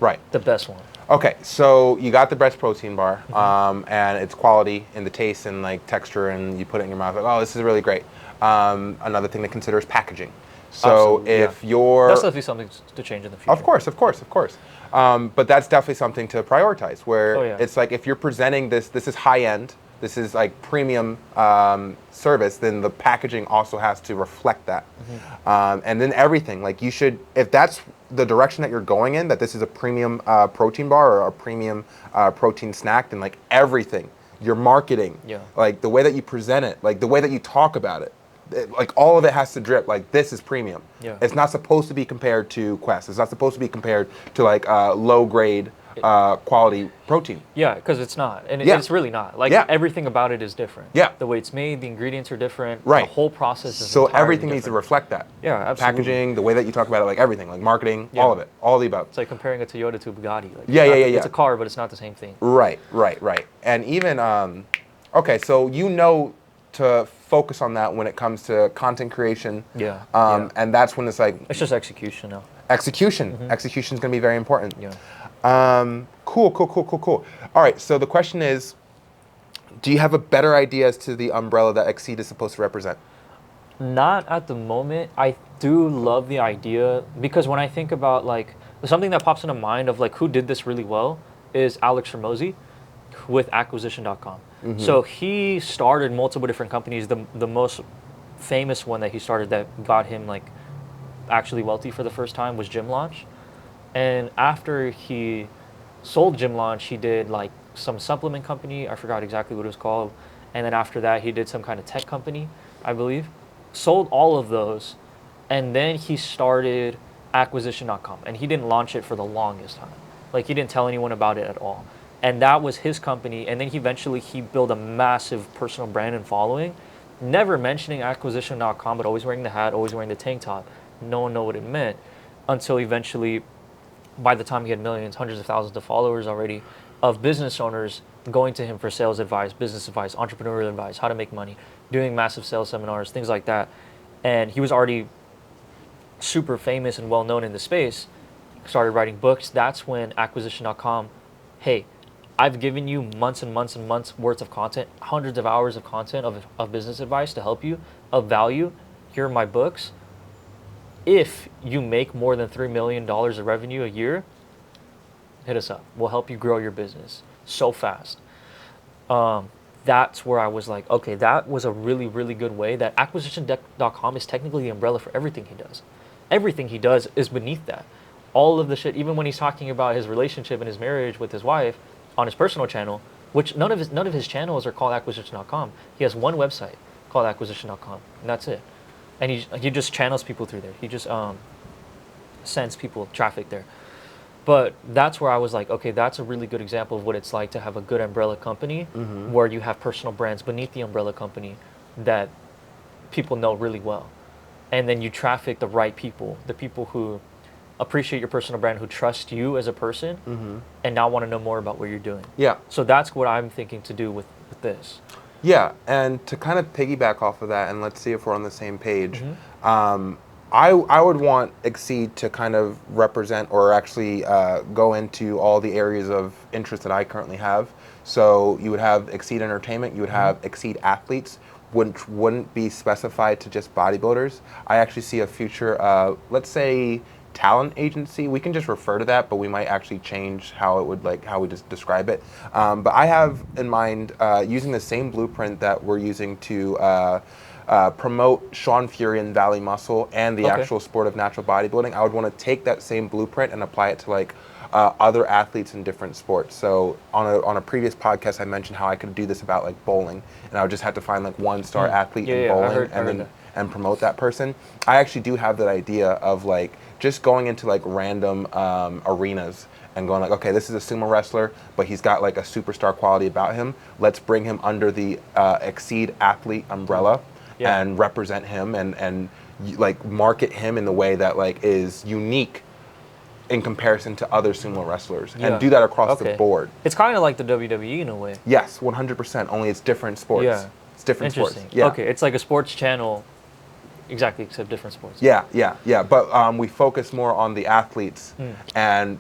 Right. the best one. Okay, so you got the breast protein bar, and it's quality in the taste and like texture, and you put it in your mouth, like, oh, this is really great. Another thing to consider is packaging. So Absolutely, if yeah. you're, That's definitely something to change in the future. of course. But that's definitely something to prioritize. Where Oh, yeah. it's like if you're presenting this is high end, this is like premium service, then the packaging also has to reflect that. And then everything, like you should, if that's the direction that you're going in, that this is a premium protein bar or a premium protein snack, then like everything, your marketing, Yeah. like the way that you present it, like the way that you talk about it, like all of it has to drip like this is premium. Yeah. It's not supposed to be compared to Quest. It's not supposed to be compared to like low grade quality protein. Yeah, because it's not, and Yeah. it's really not. Like Yeah. everything about it is different. Yeah. The way it's made, the ingredients are different. Right. The whole process is So entirely everything needs to different. reflect that. Yeah, absolutely. Packaging, the way that you talk about it, like everything, like marketing, Yeah. all of it, all of the above. It's like comparing a Toyota to a Bugatti. Like, Yeah, it's not- yeah. It's a car, but it's not the same thing. Right. And even okay, so you know to focus on that when it comes to content creation. Yeah, yeah. And that's when it's like It's just execution now. execution. Execution is going to be very important. Yeah. Cool. All right. So the question is, do you have a better idea as to the umbrella that Exceed is supposed to represent? Not at the moment. I do love the idea because when I think about like something that pops into mind of like who did this really well is Alex Hormozy with acquisition.com. So he started multiple different companies. The most famous one that he started that got him like actually wealthy for the first time was Gym Launch. And after he sold Gym Launch, he did like some supplement company. I forgot exactly what it was called. And then after that, he did some kind of tech company, I believe. Sold all of those. And then he started acquisition.com. And he didn't launch it for the longest time. Like he didn't tell anyone about it at all. And that was his company. And then he built a massive personal brand and following, never mentioning acquisition.com, but always wearing the hat, always wearing the tank top. No one knew what it meant until eventually, by the time he had millions, hundreds of thousands of followers already, of business owners going to him for sales advice, business advice, entrepreneurial advice, how to make money, doing massive sales seminars, things like that. And he was already super famous and well known in the space, started writing books. That's when acquisition.com, hey, I've given you months and months and months worth of content, hundreds of hours of content of business advice to help you, of value. Here are my books. If you make more than $3 million of revenue a year, hit us up. We'll help you grow your business so fast. That's where I was like, okay, that was a really, really good way. That acquisition.com is technically the umbrella for everything he does. Everything he does is beneath that. All of the shit, even when he's talking about his relationship and his marriage with his wife on his personal channel, which none of his channels are called acquisition.com. He has one website called acquisition.com, and that's it. And he just channels people through there. He just sends people traffic there. But that's where I was like, okay, that's a really good example of what it's like to have a good umbrella company where you have personal brands beneath the umbrella company that people know really well. And then you traffic the right people, the people who appreciate your personal brand, who trust you as a person and now want to know more about what you're doing. Yeah. So that's what I'm thinking to do with this. Yeah, and to kind of piggyback off of that, and let's see if we're on the same page, I would want Exceed to kind of represent or actually go into all the areas of interest that I currently have. So you would have Exceed Entertainment, you would have Exceed Athletes, which wouldn't be specified to just bodybuilders. I actually see a future, let's say, talent agency. We can just refer to that, but we might actually change how it would how we just describe it. But I have in mind using the same blueprint that we're using to promote Sean Fury and Valley Muscle and the actual sport of natural bodybuilding. I would want to take that same blueprint and apply it to other athletes in different sports. So on a previous podcast, I mentioned how I could do this about bowling, and I would just have to find one-star athlete in bowling and promote that person. I actually do have that idea of just going into random arenas and going okay, this is a sumo wrestler, but he's got a superstar quality about him. Let's bring him under the Exceed Athlete umbrella and represent him and market him in the way that is unique in comparison to other sumo wrestlers and do that across the board. It's kind of like the WWE in a way. Yes, 100%, only it's different sports. Yeah. It's different sports. Yeah. Okay, it's like a sports channel. Exactly, except different sports. Yeah. But we focus more on the athletes, and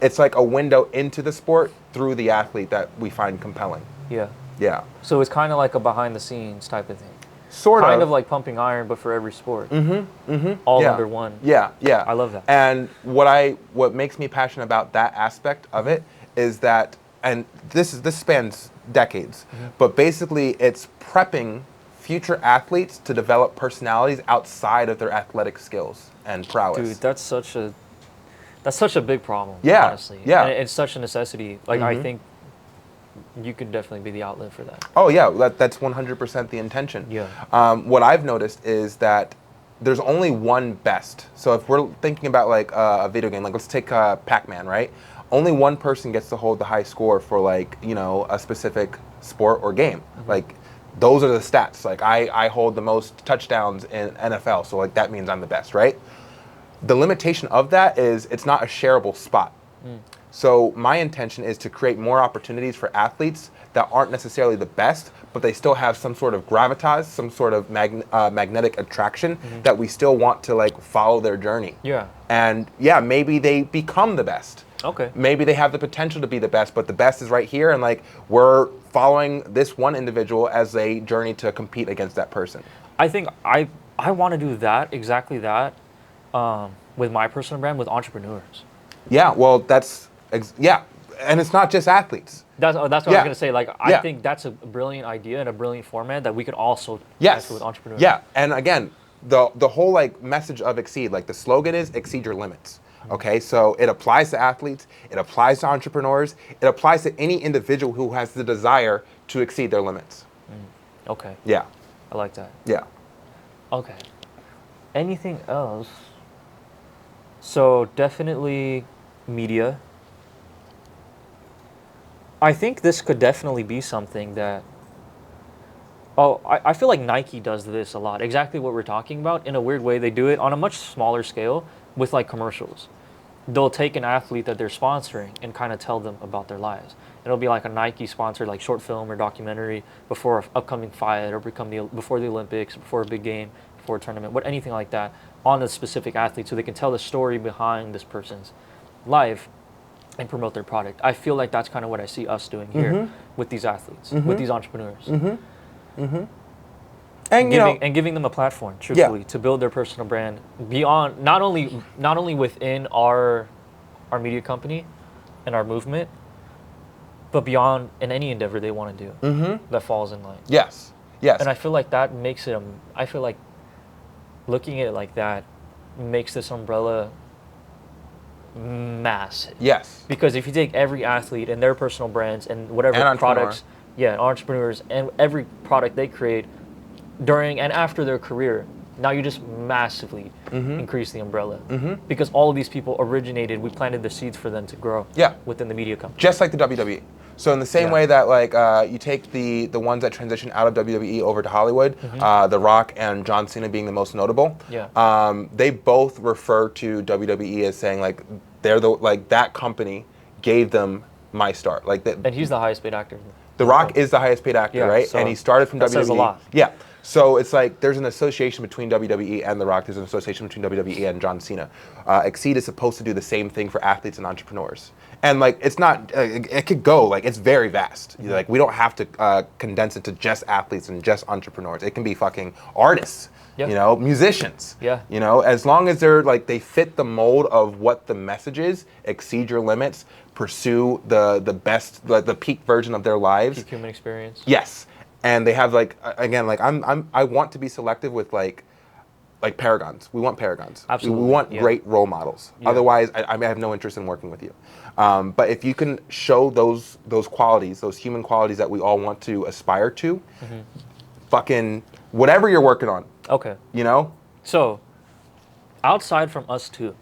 it's like a window into the sport through the athlete that we find compelling. Yeah. So it's kind of like a behind-the-scenes type of thing. Kind of like Pumping Iron, but for every sport. All under one. Yeah. I love that. And what makes me passionate about that aspect of it is that, and this spans decades, but basically it's prepping future athletes to develop personalities outside of their athletic skills and prowess. Dude, that's such a big problem. Yeah, honestly. yeah. And it's such a necessity. I think you could definitely be the outlet for that. Oh yeah, that's 100% the intention. Yeah. What I've noticed is that there's only one best. So if we're thinking about a video game, let's take Pac-Man, right? Only one person gets to hold the high score for a specific sport or game. Those are the stats. I hold the most touchdowns in NFL, so that means I'm the best, right? The limitation of that is it's not a shareable spot. So my intention is to create more opportunities for athletes that aren't necessarily the best, but they still have some sort of gravitas, some sort of magnetic attraction that we still want to follow their journey. Yeah. And maybe they become the best. Okay. Maybe they have the potential to be the best, but the best is right here, and like we're following this one individual as they journey to compete against that person. I think I want to do that, exactly that, with my personal brand, with entrepreneurs. Yeah, well, yeah, and it's not just athletes. That's what I was Yeah. gonna say. Like, I Yeah. think that's a brilliant idea and a brilliant format that we could also Yes. test with entrepreneurs. Yeah, and again, the whole like message of Exceed, like the slogan is exceed your limits. Okay, so it applies to athletes, it applies to entrepreneurs, it applies to any individual who has the desire to exceed their limits. Okay. Yeah, I like that. yeah. Okay. Anything else? So definitely media. I think this could definitely be something that. Oh, I feel like Nike does this a lot. Exactly what we're talking about. In a weird way, they do it on a much smaller scale with like commercials. They'll take an athlete that they're sponsoring and kind of tell them about their lives. It'll be like a Nike sponsored like short film or documentary before an upcoming fight or before the Olympics, before a big game, before a tournament, anything like that on a specific athlete, so they can tell the story behind this person's life and promote their product. I feel like that's kind of what I see us doing here with these athletes, with these entrepreneurs. And you know, And giving them a platform, truthfully, to build their personal brand beyond not only within our media company and our movement, but beyond in any endeavor they want to do that falls in line. yes, yes. And I feel like that makes it. I feel like looking at it like that makes this umbrella massive. Yes. Because if you take every athlete and their personal brands and whatever And entrepreneur. products, entrepreneurs and every product they create during and after their career, now you just massively increase the umbrella. Because all of these people originated, we planted the seeds for them to grow Yeah. within the media company. Just like the WWE. So in the same Yeah. way that like you take the ones that transition out of WWE over to Hollywood, The Rock and John Cena being the most notable. Yeah. They both refer to WWE as saying like they're that company gave them my start. Like that. And he's the highest paid actor. The Rock is the highest paid actor, Yeah, right? so And he started from that WWE. says a lot. Yeah. So it's like there's an association between WWE and The Rock. There's an association between WWE and John Cena. Exceed is supposed to do the same thing for athletes and entrepreneurs. And like it's not, it could go like it's very vast. Like we don't have to condense it to just athletes and just entrepreneurs. It can be fucking artists. Yeah. You know, musicians. Yeah. You know, as long as they're like they fit the mold of what the message is, exceed your limits, pursue the best, the peak version of their lives. Peak human experience. Yes, and they have like again like I want to be selective with like paragons. We want paragons. Absolutely, We want yeah. great role models. Yeah. Otherwise, I have no interest in working with you. But if you can show those qualities, those human qualities that we all want to aspire to, fucking whatever you're working on, Okay. you know. So, outside from us two,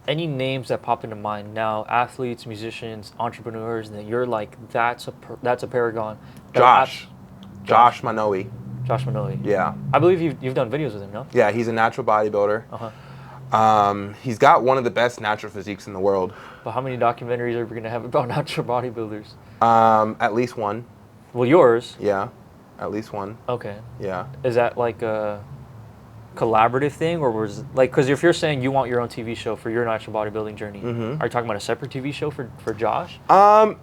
any names that pop into mind now? Athletes, musicians, entrepreneurs that you're like, that's a paragon. Josh Manoe. Josh Manoe. Yeah. I believe you've done videos with him, no? Yeah, he's a natural bodybuilder. He's got one of the best natural physiques in the world. But how many documentaries are we gonna have about natural bodybuilders? At least one. Well, yours. Yeah, at least one. Okay. Yeah. Is that like a collaborative thing, or was like, because if you're saying you want your own TV show for your natural bodybuilding journey, are you talking about a separate TV show for Josh? No.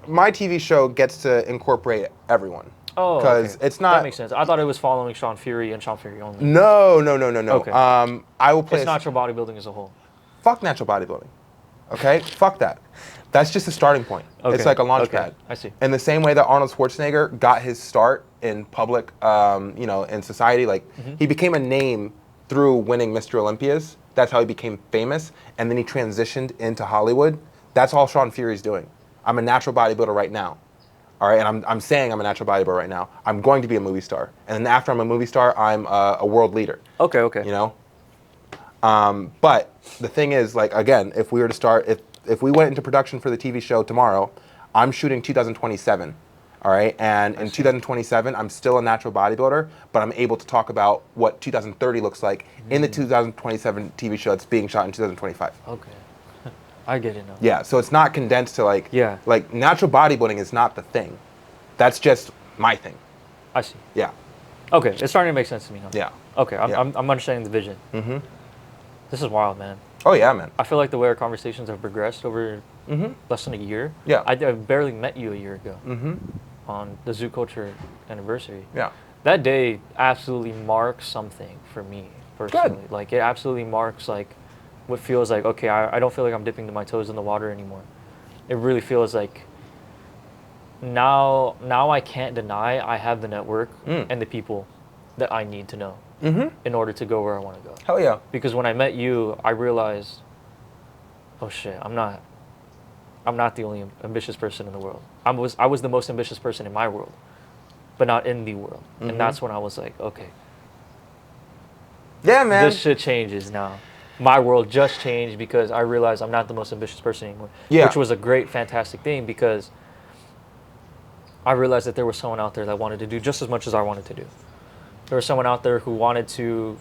My TV show gets to incorporate everyone. Oh, because okay. it's not. That makes sense. I thought it was following Sean Fury and Sean Fury only. No. Okay. I will play. It's natural bodybuilding as a whole. Fuck natural bodybuilding. Okay. Fuck that. That's just a starting point. Okay. It's like a launch Okay. pad. I see. In the same way that Arnold Schwarzenegger got his start in public, in society, like he became a name through winning Mr. Olympias. That's how he became famous, and then he transitioned into Hollywood. That's all Sean Fury's doing. I'm a natural bodybuilder right now. All right, and I'm saying I'm a natural bodybuilder right now. I'm going to be a movie star, and then after I'm a movie star, I'm a world leader. Okay. You know. But the thing is, like again, if we were to start, if we went into production for the TV show tomorrow, I'm shooting 2027. All right, and in 2027, I'm still a natural bodybuilder, but I'm able to talk about what 2030 looks like in the 2027 TV show that's being shot in 2025. Okay. I get it now. Yeah, so it's not condensed to like, Yeah. like natural bodybuilding is not the thing. That's just my thing. I see. Yeah, Okay, it's starting to make sense to me now. yeah. Okay, Yeah. I'm understanding the vision. This is wild, man. Oh yeah, man. I feel like the way our conversations have progressed over Mm-hmm. less than a year. Yeah. I barely met you a year ago Mm-hmm. on the Zoo Culture anniversary. Yeah. That day absolutely marks something for me personally. Like it absolutely marks like what feels like, okay, I don't feel like I'm dipping my toes in the water anymore. It really feels like now I can't deny I have the network and the people that I need to know in order to go where I want to go. Hell yeah. Because when I met you, I realized, oh shit, I'm not the only ambitious person in the world. I was the most ambitious person in my world, but not in the world. And that's when I was like, okay, Yeah, man. this shit changes now. My world just changed because I realized I'm not the most ambitious person anymore. Yeah. Which was a great, fantastic thing because I realized that there was someone out there that wanted to do just as much as I wanted to do. There was someone out there who wanted to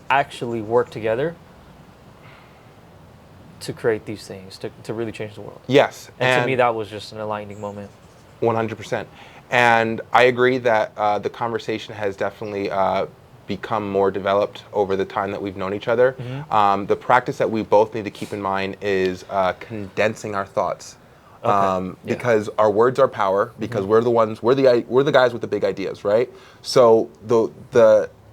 actually work together to create these things, to really change the world. Yes. And to me, that was just an enlightening moment. 100%. And I agree that the conversation has definitely become more developed over the time that we've known each other. The practice that we both need to keep in mind is condensing our thoughts. Because our words are power, because we're the guys with the big ideas, right? So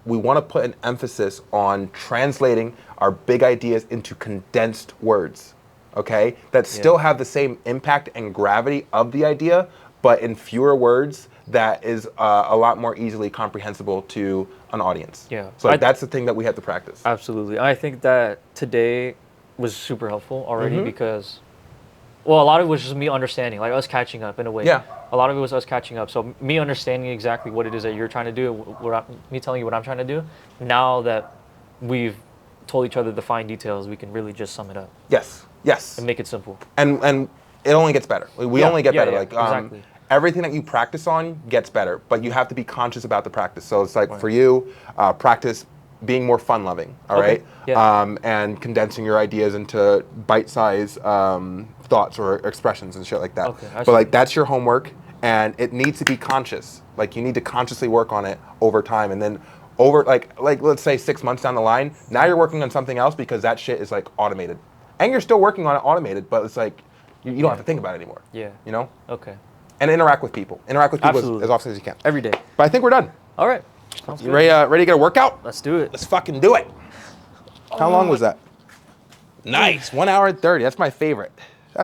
we want to put an emphasis on translating our big ideas into condensed words, okay? That still have the same impact and gravity of the idea, but in fewer words that is a lot more easily comprehensible to an audience. Yeah. So that's the thing that we have to practice. Absolutely. I think that today was super helpful already because, well, a lot of it was just me understanding, like us catching up in a way. Yeah. A lot of it was us catching up. So me understanding exactly what it is that you're trying to do, me telling you what I'm trying to do. Now that we've told each other the fine details, we can really just sum it up Yes. Yes. and make it simple. And it only gets better. We only get better. Like exactly. everything that you practice on gets better, but you have to be conscious about the practice. So it's like for you, practice being more fun-loving. All right. Yeah. And condensing your ideas into bite-sized thoughts or expressions and shit like that. Okay, but like that's your homework, and it needs to be conscious. Like you need to consciously work on it over time, and then over like let's say 6 months down the line, now you're working on something else because that shit is like automated, and you're still working on it automated, but it's like you don't have to think about it anymore. Yeah. You know. Okay. And interact with people. Interact with people as often as you can. Every day. But I think we're done. All right. You ready to get a workout? Let's do it. Let's fucking do it. How long was that? Nice. 1 hour and 30. That's my favorite.